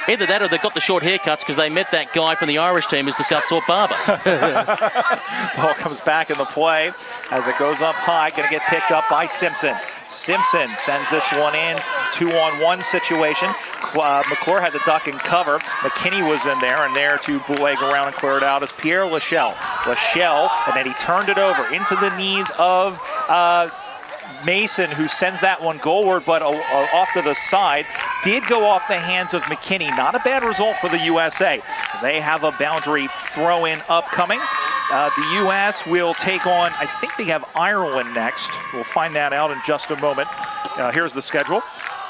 Either that or they've got the short haircuts because they met that guy from the Irish team as the South-Taught barber. Ball comes back in the play as it goes up high, going to get picked up by Simpson. Simpson sends this one in, 2-on-1 situation. McClure had the duck and cover. McKinney was in there, and there to bootleg around and clear it out is Pierre Lachelle. Lachelle, and then he turned it over into the knees of Mason, who sends that one goalward, but off to the side. Did go off the hands of McKinney. Not a bad result for the USA, as they have a boundary throw-in upcoming. The U.S. will take on, I think they have Ireland next. We'll find that out in just a moment. Here's the schedule.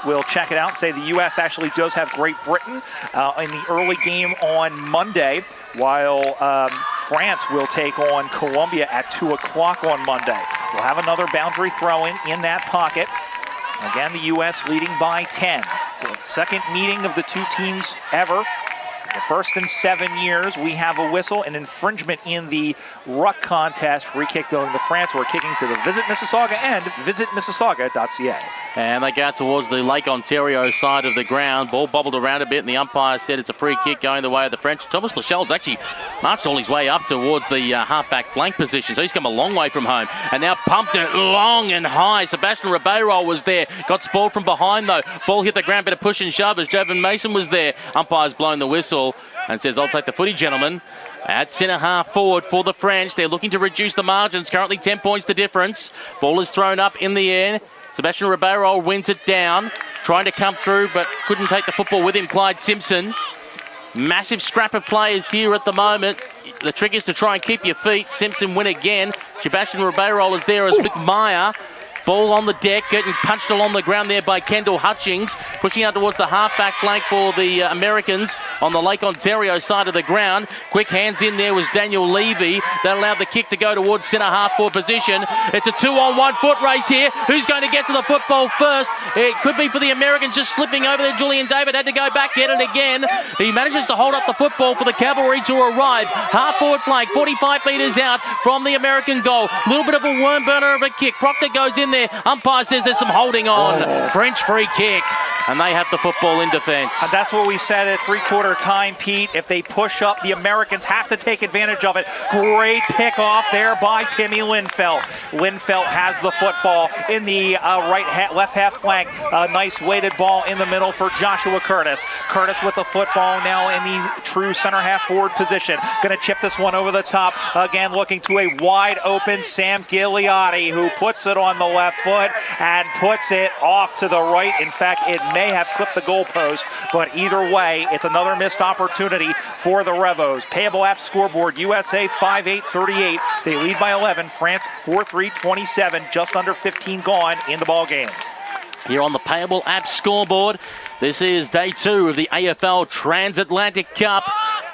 We'll check it out and say the U.S. actually does have Great Britain in the early game on Monday, while France will take on Colombia at 2 o'clock on Monday. We'll have another boundary throw-in in that pocket. Again, the U.S. leading by 10. The second meeting of the two teams ever. The first in 7 years. We have a whistle, an infringement in the ruck contest. Free kick going to France. We're kicking to the Visit Mississauga and visitmississauga.ca. And they go out towards the Lake Ontario side of the ground. Ball bobbled around a bit, and the umpire said it's a free kick going the way of the French. Thomas Lachelle's actually marched all his way up towards the halfback flank position, so he's come a long way from home. And now pumped it long and high. Sebastian Ribeiro was there. Got spoiled from behind, though. Ball hit the ground, bit of push and shove as Javan Mason was there. Umpire's blown the whistle and says, I'll take the footy, gentlemen. At centre half forward for the French. They're looking to reduce the margins. Currently 10 points the difference. Ball is thrown up in the air. Sebastian Ribeiro wins it down. Trying to come through, but couldn't take the football with him. Clyde Simpson. Massive scrap of players here at the moment. The trick is to try and keep your feet. Simpson win again. Sebastian Ribeiro is there as Vic Meyer. Ball on the deck, getting punched along the ground there by Kendall Hutchings. Pushing out towards the half-back flank for the Americans on the Lake Ontario side of the ground. Quick hands in there was Daniel Levy. That allowed the kick to go towards centre half-forward position. It's a 2-on-1 foot race here. Who's going to get to the football first? It could be for the Americans just slipping over there. Julian David had to go back, get it again. He manages to hold up the football for the Cavalry to arrive. Half-forward flank, 45 metres out from the American goal. A little bit of a worm burner of a kick. Proctor goes in there. Umpire says there's some holding on. French free kick. And they have the football in defence. And that's what we said at three-quarter time, Pete. If they push up, the Americans have to take advantage of it. Great pick-off there by Timmy Linfelt. Linfelt has the football in the left half flank. A nice weighted ball in the middle for Joshua Curtis. Curtis with the football now in the true center half forward position. Going to chip this one over the top. Again, looking to a wide open Sam Gigliotti, who puts it on the left foot and puts it off to the right. In fact, it may have clipped the goalpost, but either way, it's another missed opportunity for the Revos. Payable app scoreboard, USA 5-8-38. They lead by 11. France 4-3-27. Just under 15 gone in the ball game. Here on the Payable app scoreboard, this is day 2 of the AFL Transatlantic Cup.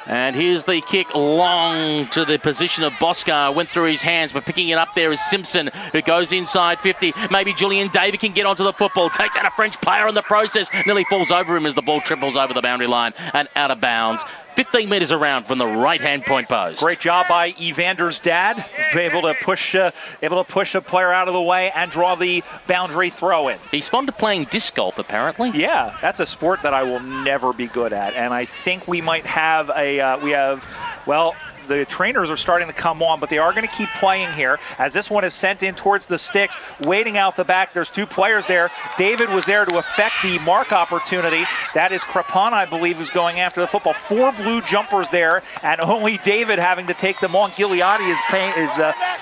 And here's the kick long to the position of Boscar. Went through his hands, but picking it up there is Simpson, who goes inside 50. Maybe Julian David can get onto the football. Takes out a French player in the process. Nearly falls over him as the ball triples over the boundary line and out of bounds. 15 metres around from the right-hand point post. Great job by Evander's dad, able to push a player out of the way and draw the boundary throw-in. He's fond of playing disc golf, apparently. Yeah, that's a sport that I will never be good at, and I think we might have the trainers are starting to come on, but they are going to keep playing here as this one is sent in towards the sticks, waiting out the back. There's 2 players there. David was there to affect the mark opportunity. That is Crepon, I believe, who's going after the football. 4 blue jumpers there, and only David having to take them on. Gigliotti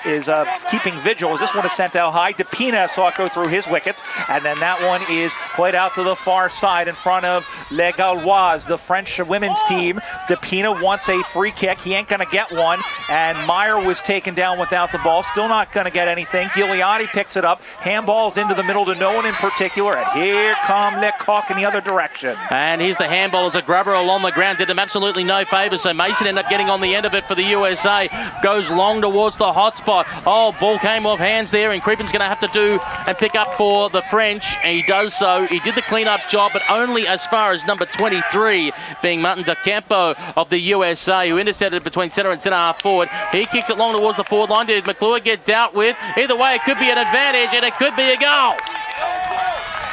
is keeping vigil as this one is sent out high. DePina saw it go through his wickets, and then that one is played out to the far side in front of Les Gaulois, the French women's team. DePina wants a free kick. He ain't going to get one, and Meyer was taken down without the ball. Still not going to get anything. Gigliotti picks it up. Handballs into the middle to no one in particular, and here come Lecoq in the other direction. And here's the handball as a grubber along the ground. Did them absolutely no favours, so Mason ended up getting on the end of it for the USA. Goes long towards the hot spot. Oh, ball came off hands there, and Creepin's going to have to do and pick up for the French, and he does so. He did the clean-up job, but only as far as number 23, being Martin De Campo of the USA, who intercepted between centre and centre-half forward. He kicks it long towards the forward line. Did McClure get dealt with? Either way, it could be an advantage, and it could be a goal.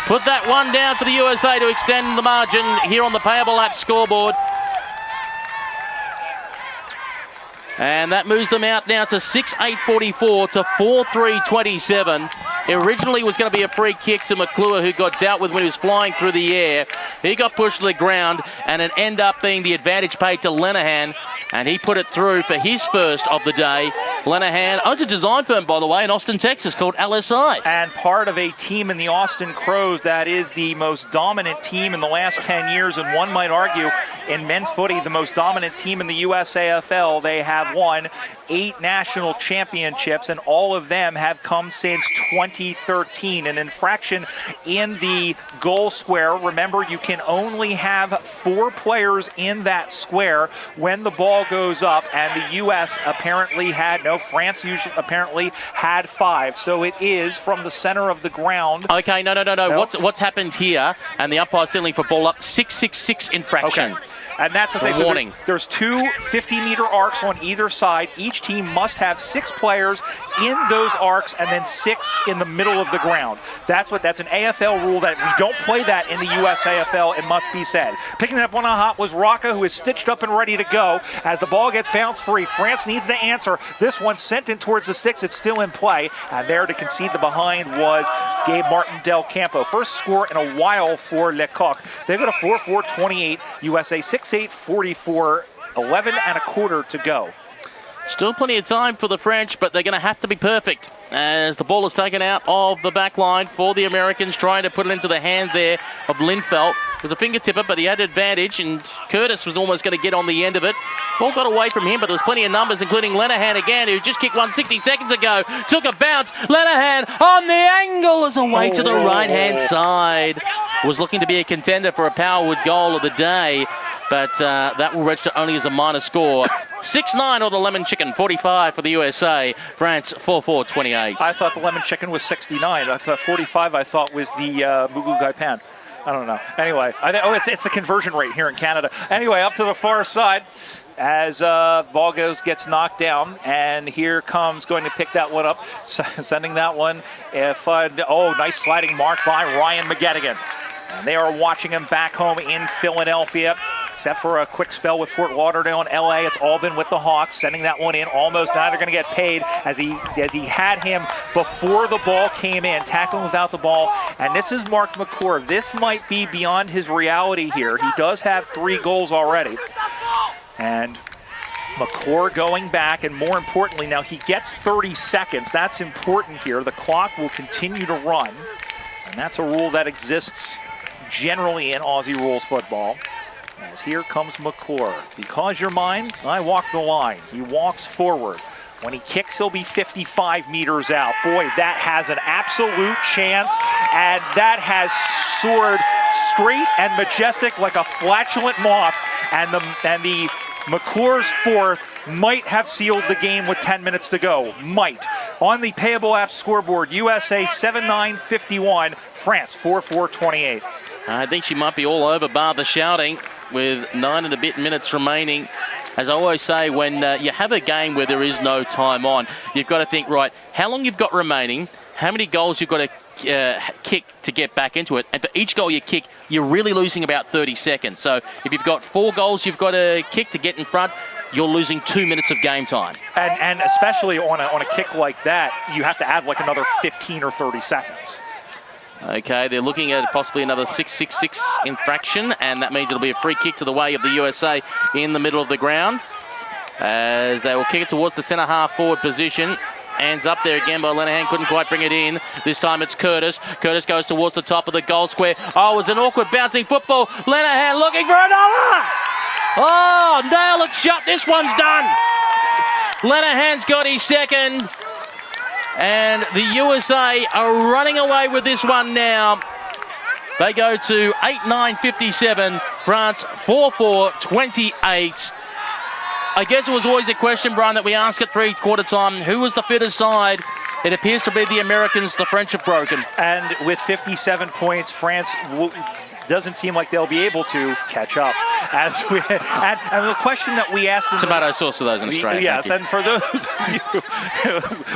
Put that one down for the USA to extend the margin here on the Payable app scoreboard. And that moves them out now to 6-8-44 to 4-3-27. It originally was going to be a free kick to McClure, who got dealt with when he was flying through the air. He got pushed to the ground, and it ended up being the advantage paid to Lenahan, and he put it through for his first of the day. Lenahan owns a design firm, by the way, in Austin, Texas, called LSI. And part of a team in the Austin Crows that is the most dominant team in the last 10 years, and one might argue in men's footy, the most dominant team in the USAFL. They have won 8 national championships, and all of them have come since 2013. An infraction in the goal square. Remember, you can only have 4 players in that square when the ball goes up, and the U.S. apparently had, no, France usually apparently had 5. So it is from the center of the ground. Okay, no. What's happened here, and the umpire signaling for ball up, 6-6-6 infraction. Okay. And that's the thing. So warning. There's 2 50-meter arcs on either side. Each team must have 6 players in those arcs and then 6 in the middle of the ground. That's an AFL rule that we don't play that in the USAFL, it must be said. Picking it up on a hop was Rocca, who is stitched up and ready to go. As the ball gets bounced free, France needs to answer. This one sent in towards the 6. It's still in play. And there to concede the behind was Gabe Martin Del Campo. First score in a while for Lecoq. They've got a 4-4-28, USA 6-8-44, 11 and a quarter to go. Still plenty of time for the French, but they're going to have to be perfect as the ball is taken out of the back line for the Americans, trying to put it into the hand there of Linfeld. It was a finger tipper, but he had advantage, and Curtis was almost going to get on the end of it. Ball got away from him, but there was plenty of numbers, including Lenahan again, who just kicked one 60 seconds ago. Took a bounce. Lenahan on the angle as away to the right-hand side. Was looking to be a contender for a Powerwood goal of the day, but that will register only as a minor score. 6-9 or the Lemon Chicken, 45 for the USA. France 4-4-28. I thought the Lemon Chicken was 69. I thought 45 I thought was the Mugu Gai Pan. I don't know. Anyway, it's the conversion rate here in Canada. Anyway, up to the far side as ball gets knocked down, and here comes going to pick that one up, sending that one. Nice sliding mark by Ryan McGettigan. And they are watching him back home in Philadelphia. Except for a quick spell with Fort Lauderdale and LA, it's all been with the Hawks, sending that one in. Almost now they're going to get paid as he had him before the ball came in, tackling without the ball. And this is Mark McClure. This might be beyond his reality here. He does have 3 goals already. And McClure going back, and more importantly, now he gets 30 seconds. That's important here. The clock will continue to run, and that's a rule that exists generally in Aussie rules football. As here comes McClure. Because you're mine, I walk the line. He walks forward. When he kicks, he'll be 55 meters out. Boy, that has an absolute chance, and that has soared straight and majestic like a flatulent moth, and the McClure's 4th might have sealed the game with 10 minutes to go. Might. On the Payable app scoreboard, USA 7-9-51, France 4-4-28. I think she might be all over bar the shouting with 9 and a bit minutes remaining. As I always say, when you have a game where there is no time on, you've got to think, right, how long you've got remaining, how many goals you've got to kick to get back into it, and for each goal you kick, you're really losing about 30 seconds. So if you've got 4 goals you've got to kick to get in front, you're losing 2 minutes of game time. And especially on a kick like that, you have to add like another 15 or 30 seconds. Okay, they're looking at possibly another 6-6-6 infraction, and that means it'll be a free kick to the way of the USA in the middle of the ground, as they will kick it towards the centre half forward position. Hands up there again by Lenahan, couldn't quite bring it in. This time it's Curtis. Curtis goes towards the top of the goal square. Oh, it was an awkward bouncing football. Lenahan looking for another! Oh, nail it shut. This one's done. Lenahan's got his second. And the USA are running away with this one now. They go to 8-9-57. France 4-4-28. I guess it was always a question, Brian, that we asked at three-quarter time. Who was the fitter side? It appears to be the Americans. The French have broken. And with 57 points, France doesn't seem like they'll be able to catch up. And the question that we asked... Tomato sauce for those in Australia. Yes, and for those of you,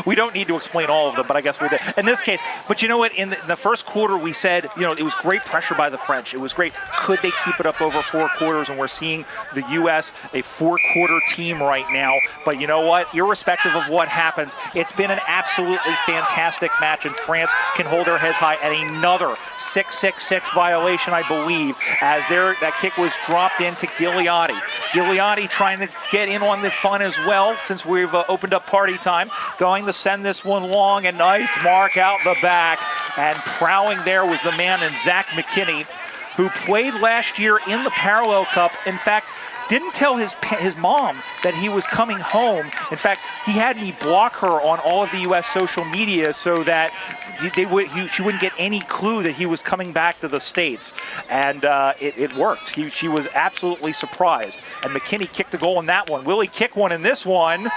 we don't need to explain all of them, but I guess we did. In this case, but you know what? In the first quarter, we said, it was great pressure by the French. It was great. Could they keep it up over 4 quarters? And we're seeing the U.S., a 4-quarter team right now. But you know what? Irrespective of what happens, it's been an absolutely fantastic match, and France can hold their heads high at another 6-6-6 violation, I believe, as that kick was dropped into Gigliotti. Gigliotti trying to get in on the fun as well, since we've opened up party time. Going to send this one long, and nice mark out the back. And prowling there was the man in Zach McKinney, who played last year in the Parallel Cup. In fact, didn't tell his mom that he was coming home. In fact, he had me block her on all of the U.S. social media so that she wouldn't get any clue that he was coming back to the States. And it worked. She was absolutely surprised. And McKinney kicked a goal in that one. Will he kick one in this one?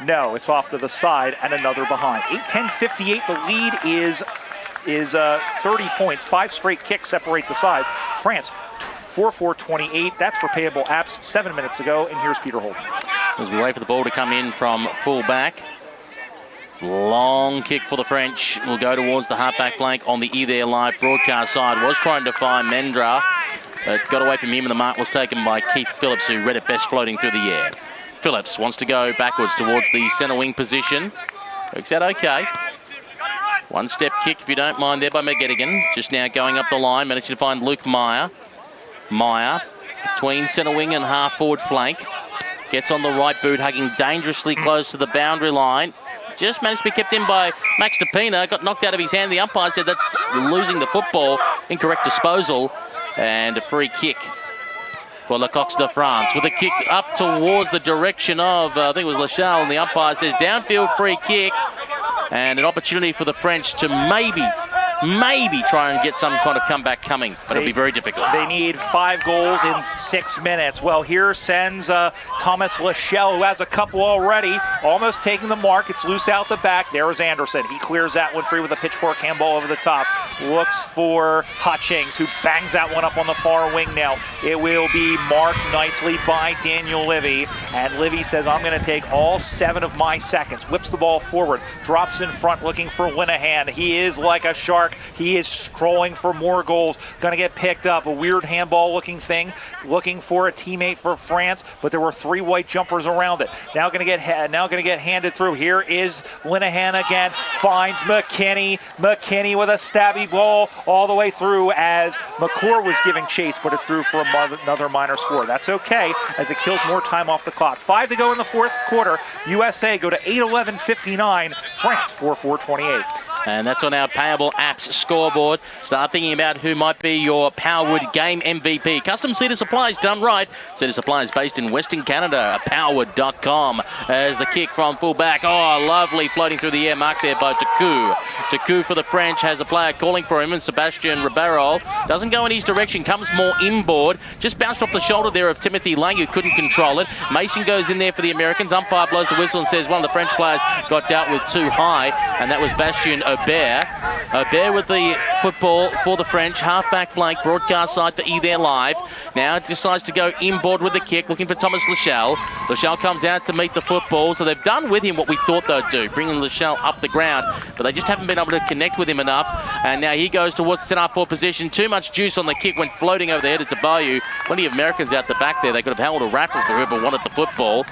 No, it's off to the side and another behind. 8-10-58, the lead is 30 points. 5 straight kicks separate the sides. France 4-4-28. That's for Payable apps 7 minutes ago. And here's Peter Holden. As we wait for the ball to come in from full back. Long kick for the French. Will go towards the halfback flank on the There Live broadcast side. Was trying to find Mendra, but got away from him, and the mark was taken by Keith Phillips, who read it best floating through the air. Phillips wants to go backwards towards the centre wing position. Works out okay. One step kick, if you don't mind, there by McGettigan. Just now going up the line, managing to find Luke Meyer. Meyer between centre wing and half forward flank. Gets on the right boot, hugging dangerously close to the boundary line. Just managed to be kept in by Max DePina. Got knocked out of his hand. The umpire said that's losing the football. Incorrect disposal. And a free kick for Le Coq de France. With a kick up towards the direction of, I think it was Lachelle. And the umpire says downfield free kick. And an opportunity for the French to maybe try and get some kind of comeback coming, but it'll be very difficult. They need 5 goals in 6 minutes. Well, here sends Thomas Lachelle, who has a couple already, almost taking the mark. It's loose out the back. There's Anderson. He clears that one free with a pitchfork handball over the top. Looks for Hutchings, who bangs that one up on the far wing now. It will be marked nicely by Daniel Livy, and Livy says, I'm going to take all 7 of my seconds. Whips the ball forward, drops in front, looking for Linehan. He is like a shark. He is scrolling for more goals. Going to get picked up. A weird handball-looking thing. Looking for a teammate for France, but there were 3 white jumpers around it. Now going to get handed through. Here is Linehan again. Finds McKinney. McKinney with a stabby ball all the way through as McClure was giving chase, but it's through for another minor score. That's okay, as it kills more time off the clock. 5 to go in the 4th quarter. USA go to 8-11-59. France 4-4-28. And that's on our Payable apps scoreboard. Start thinking about who might be your Powerwood game MVP. Custom cedar supplies done right. Cedar supplies based in Western Canada. Powerwood.com. As the kick from full back. Oh, lovely floating through the air. Marked there by Taku. Taku for the French has a player calling for him, and Sebastian Ribeiro doesn't go in his direction. Comes more inboard. Just bounced off the shoulder there of Timothy Lang, who couldn't control it. Mason goes in there for the Americans. Umpire blows the whistle and says one of the French players got dealt with too high, and that was Bastien Aubert. Aubert with the football for the French. Half-back flank, broadcast side for There Live. Now decides to go inboard with the kick, looking for Thomas Lachelle. Lachelle comes out to meet the football, so they've done with him what we thought they'd do, bringing Lachelle up the ground, but they just haven't been able to connect with him enough. And now he goes towards the centre-forward position. Too much juice on the kick, went floating over the head of Tabayu. Plenty of Americans out the back there. They could have held a rattle for whoever wanted the football.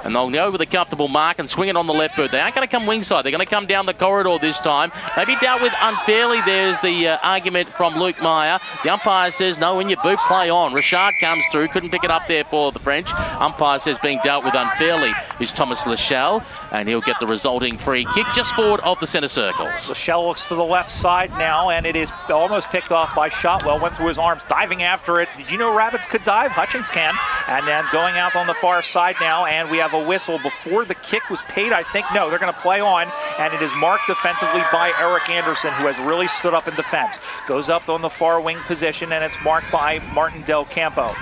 And they'll go with a comfortable mark and swing it on the left boot. They aren't going to come wing side. They're going to come down the corridor this time. Maybe dealt with unfairly. There's the argument from Luke Meyer. The umpire says, no, in your boot, play on. Richard comes through, couldn't pick it up there for the French. Umpire says being dealt with unfairly is Thomas Lachelle, and he'll get the resulting free kick just forward of the centre circles. Lachelle looks to the left side now, and it is almost picked off by Shotwell. Went through his arms, diving after it. Did you know rabbits could dive? Hutchings can. And then going out on the far side now, and we have a whistle before the kick was paid, I think. No, they're going to play on, and it is marked defensively by Eric Anderson, who has really stood up in defense. Goes up on the far wing position, and it's marked by Martin Del Campo.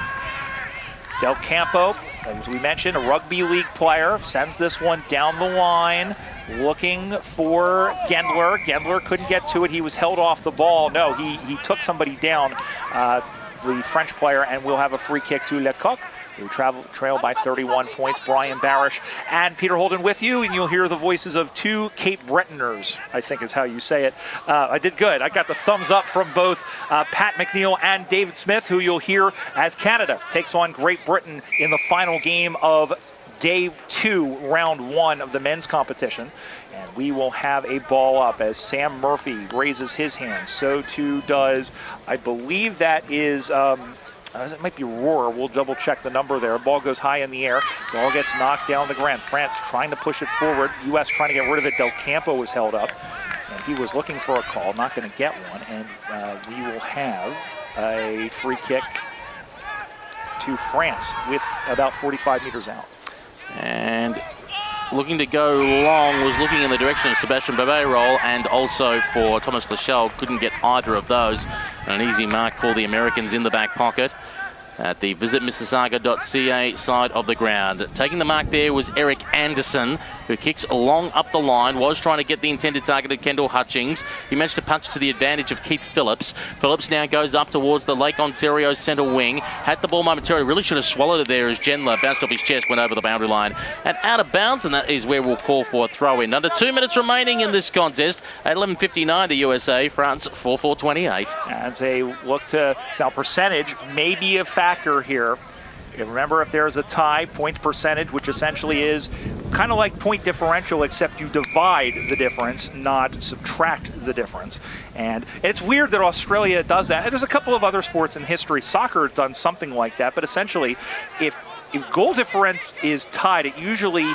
Del Campo, as we mentioned, a rugby league player, sends this one down the line, looking for Gendler. Gendler couldn't get to it. He was held off the ball. No, he took somebody down, the French player, and we'll have a free kick to Lecoq, who trail by 31 points. Brian Barish and Peter Holden with you, and you'll hear the voices of two Cape Bretoners, I think is how you say it. I did good. I got the thumbs up from both Pat McNeil and David Smith, who you'll hear as Canada takes on Great Britain in the final game of Day 2, Round 1 of the men's competition. And we will have a ball up as Sam Murphy raises his hand. So too does, I believe that is... it might be Roar. We'll double check the number there. Ball goes high in the air. Ball gets knocked down the ground. France trying to push it forward. U.S. trying to get rid of it. Del Campo was held up, and he was looking for a call. Not going to get one, and we will have a free kick to France with about 45 meters out. And looking to go long, was looking in the direction of Sebastian Babayroll, and also for Thomas Lachelle. Couldn't get either of those. And an easy mark for the Americans in the back pocket at the visitmississauga.ca side of the ground. Taking the mark there was Eric Anderson, who kicks along up the line, was trying to get the intended target of Kendall Hutchings. He managed to punch to the advantage of Keith Phillips. Phillips now goes up towards the Lake Ontario centre wing. Had the ball momentarily, really should have swallowed it there as Gendler bounced off his chest, went over the boundary line and out of bounds, and that is where we'll call for a throw-in. Under 2 minutes remaining in this contest. At 11:59 the USA, France 4-4-28. As they look to, now percentage may be a factor here. Remember, if there's a tie, points percentage, which essentially is kind of like point differential, except you divide the difference, not subtract the difference. And it's weird that Australia does that. And there's a couple of other sports in history. Soccer has done something like that. But essentially, if goal difference is tied, it usually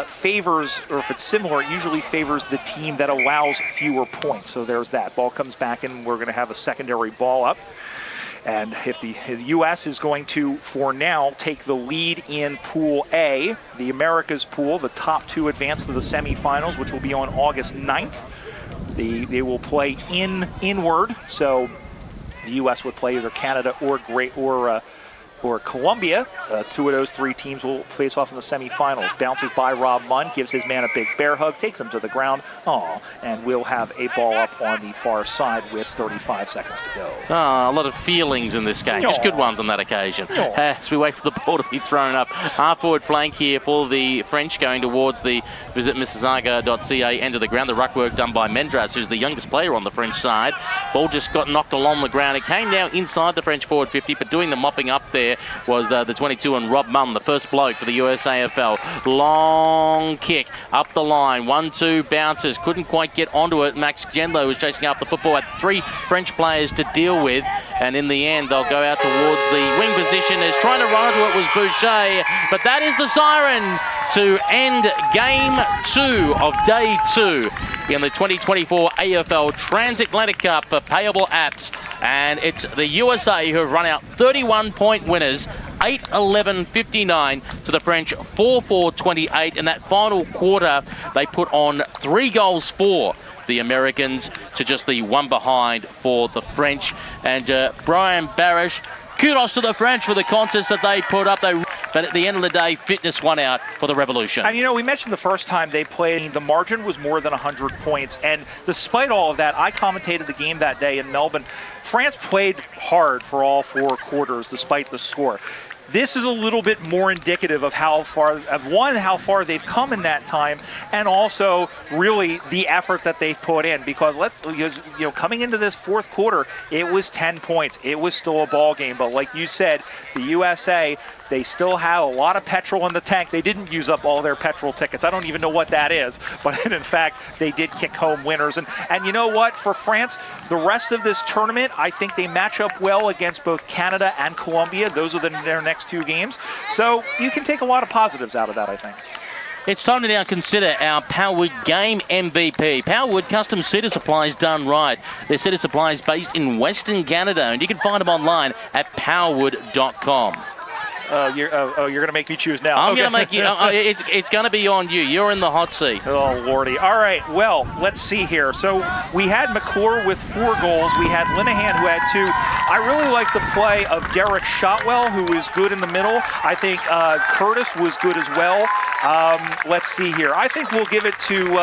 favors, or if it's similar, it usually favors the team that allows fewer points. So there's that. Ball comes back, and we're going to have a secondary ball up. And if the U.S. is going to, for now, take the lead in Pool A, the Americas pool, the top two advance to the semifinals, which will be on August 9th. They will play inward, so the U.S. would play either Canada or Colombia. Two of those three teams will face off in the semifinals. Bounces by Rob Munn, gives his man a big bear hug, takes him to the ground. And we'll have a ball up on the far side with 35 seconds to go. A lot of feelings in this game. Just good ones on that occasion. As we wait for the ball to be thrown up. Half-forward flank here for the French, going towards the visitmississauga.ca end of the ground. The ruck work done by Mendras, who's the youngest player on the French side. Ball just got knocked along the ground. It came down inside the French forward 50, but doing the mopping up there was the 22 and Rob Munn, the first bloke for the USAFL. Long kick up the line. 1-2 bounces. Couldn't quite get onto it. Max Gendler was chasing up the football. Had three French players to deal with. And in the end, they'll go out towards the wing position. As trying to run into it was Boucher. But that is the siren to end Game 2 of Day 2 in the 2024 AFL Transatlantic Cup for Payable apps. And it's the USA who have run out 31-point winners, 8-11-59 to the French, 4-4-28. In that final quarter, they put on 3 goals for the Americans to just the one behind for the French. And Brian Barish, kudos to the French for the contest that they put up. But at the end of the day, fitness won out for the Revolution. And, we mentioned the first time they played, the margin was more than 100 points. And despite all of that, I commentated the game that day in Melbourne. France played hard for all 4 quarters, despite the score. This is a little bit more indicative of how far they've come in that time, and also really the effort that they've put in. Because coming into this fourth quarter, it was 10 points. It was still a ball game, but like you said, the USA They still have a lot of petrol in the tank. They didn't use up all their petrol tickets. I don't even know what that is, but in fact, they did kick home winners. And you know what? For France, the rest of this tournament, I think they match up well against both Canada and Colombia. Those are their next 2 games. So you can take a lot of positives out of that, I think. It's time to now consider our Powerwood Game MVP. Powerwood Custom Cedar Supplies done right. Their cedar supplies based in Western Canada, and you can find them online at powerwood.com. You're going to make me choose now. I'm going to make you. It's going to be on you. You're in the hot seat. Oh, Lordy. All right. Well, let's see here. So we had McClure with 4 goals. We had Linehan who had 2. I really like the play of Derek Shotwell, who is good in the middle. I think Curtis was good as well. Let's see here. I think we'll give it to...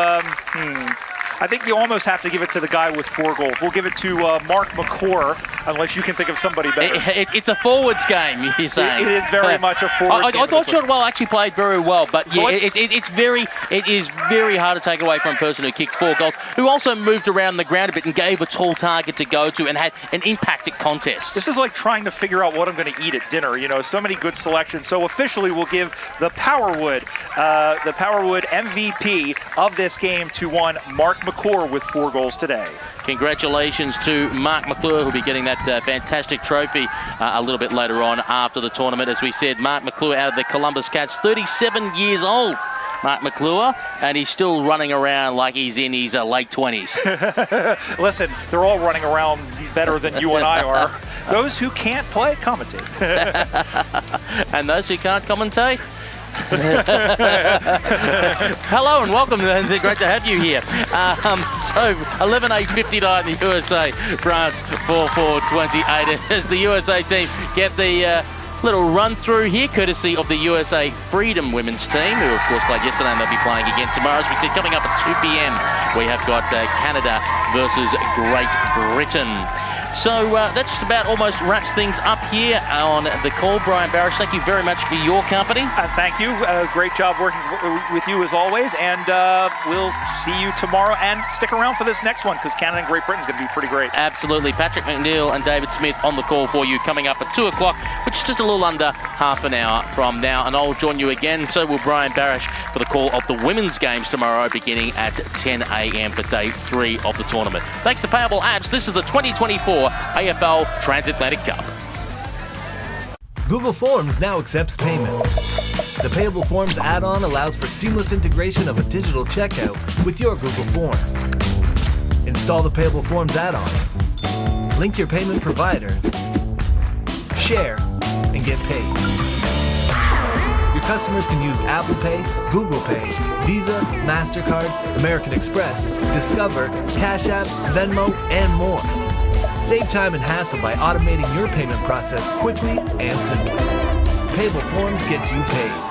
I think you almost have to give it to the guy with 4 goals. We'll give it to Mark McClure, unless you can think of somebody better. It's a forwards game, you're saying. It is very much a forwards game. I thought Shotwell actually played very well, but so yeah, it is very hard to take away from a person who kicked 4 goals, who also moved around the ground a bit and gave a tall target to go to and had an impact at contest. This is like trying to figure out what I'm going to eat at dinner. You know, so many good selections. So officially, we'll give the Powerwood MVP of this game to one Mark McClure with 4 goals today. Congratulations to Mark McClure, who'll be getting that fantastic trophy a little bit later on after the tournament. As we said, Mark McClure out of the Columbus Cats, 37 years old. Mark McClure, and he's still running around like he's in his late 20s. Listen, they're all running around better than you and I are. Those who can't play, commentate. And those who can't commentate? Hello and welcome, great to have you here. So 11:59 in the USA, France 4-4-28 as the USA team get the little run through here, courtesy of the USA Freedom women's team, who of course played yesterday and they'll be playing again tomorrow. As we said, coming up at 2 p.m. we have got Canada versus Great Britain. So that just about almost wraps things up here on the call. Brian Barish, thank you very much for your company. Thank you. Great job working with you as always. And we'll see you tomorrow. And stick around for this next one, because Canada and Great Britain is going to be pretty great. Absolutely. Patrick McNeil and David Smith on the call for you coming up at 2 o'clock, which is just a little under half an hour from now. And I'll join you again. So will Brian Barish for the call of the women's games tomorrow, beginning at 10 a.m. for day 3 of the tournament. Thanks to Payable Apps. This is the 2024 AFL Transatlantic Cup. Google Forms now accepts payments. The Payable Forms add-on allows for seamless integration of a digital checkout with your Google Forms. Install the Payable Forms add-on, link your payment provider, share, and get paid. Your customers can use Apple Pay, Google Pay, Visa, MasterCard, American Express, Discover, Cash App, Venmo, and more. Save time and hassle by automating your payment process quickly and simply. Payable Forms gets you paid.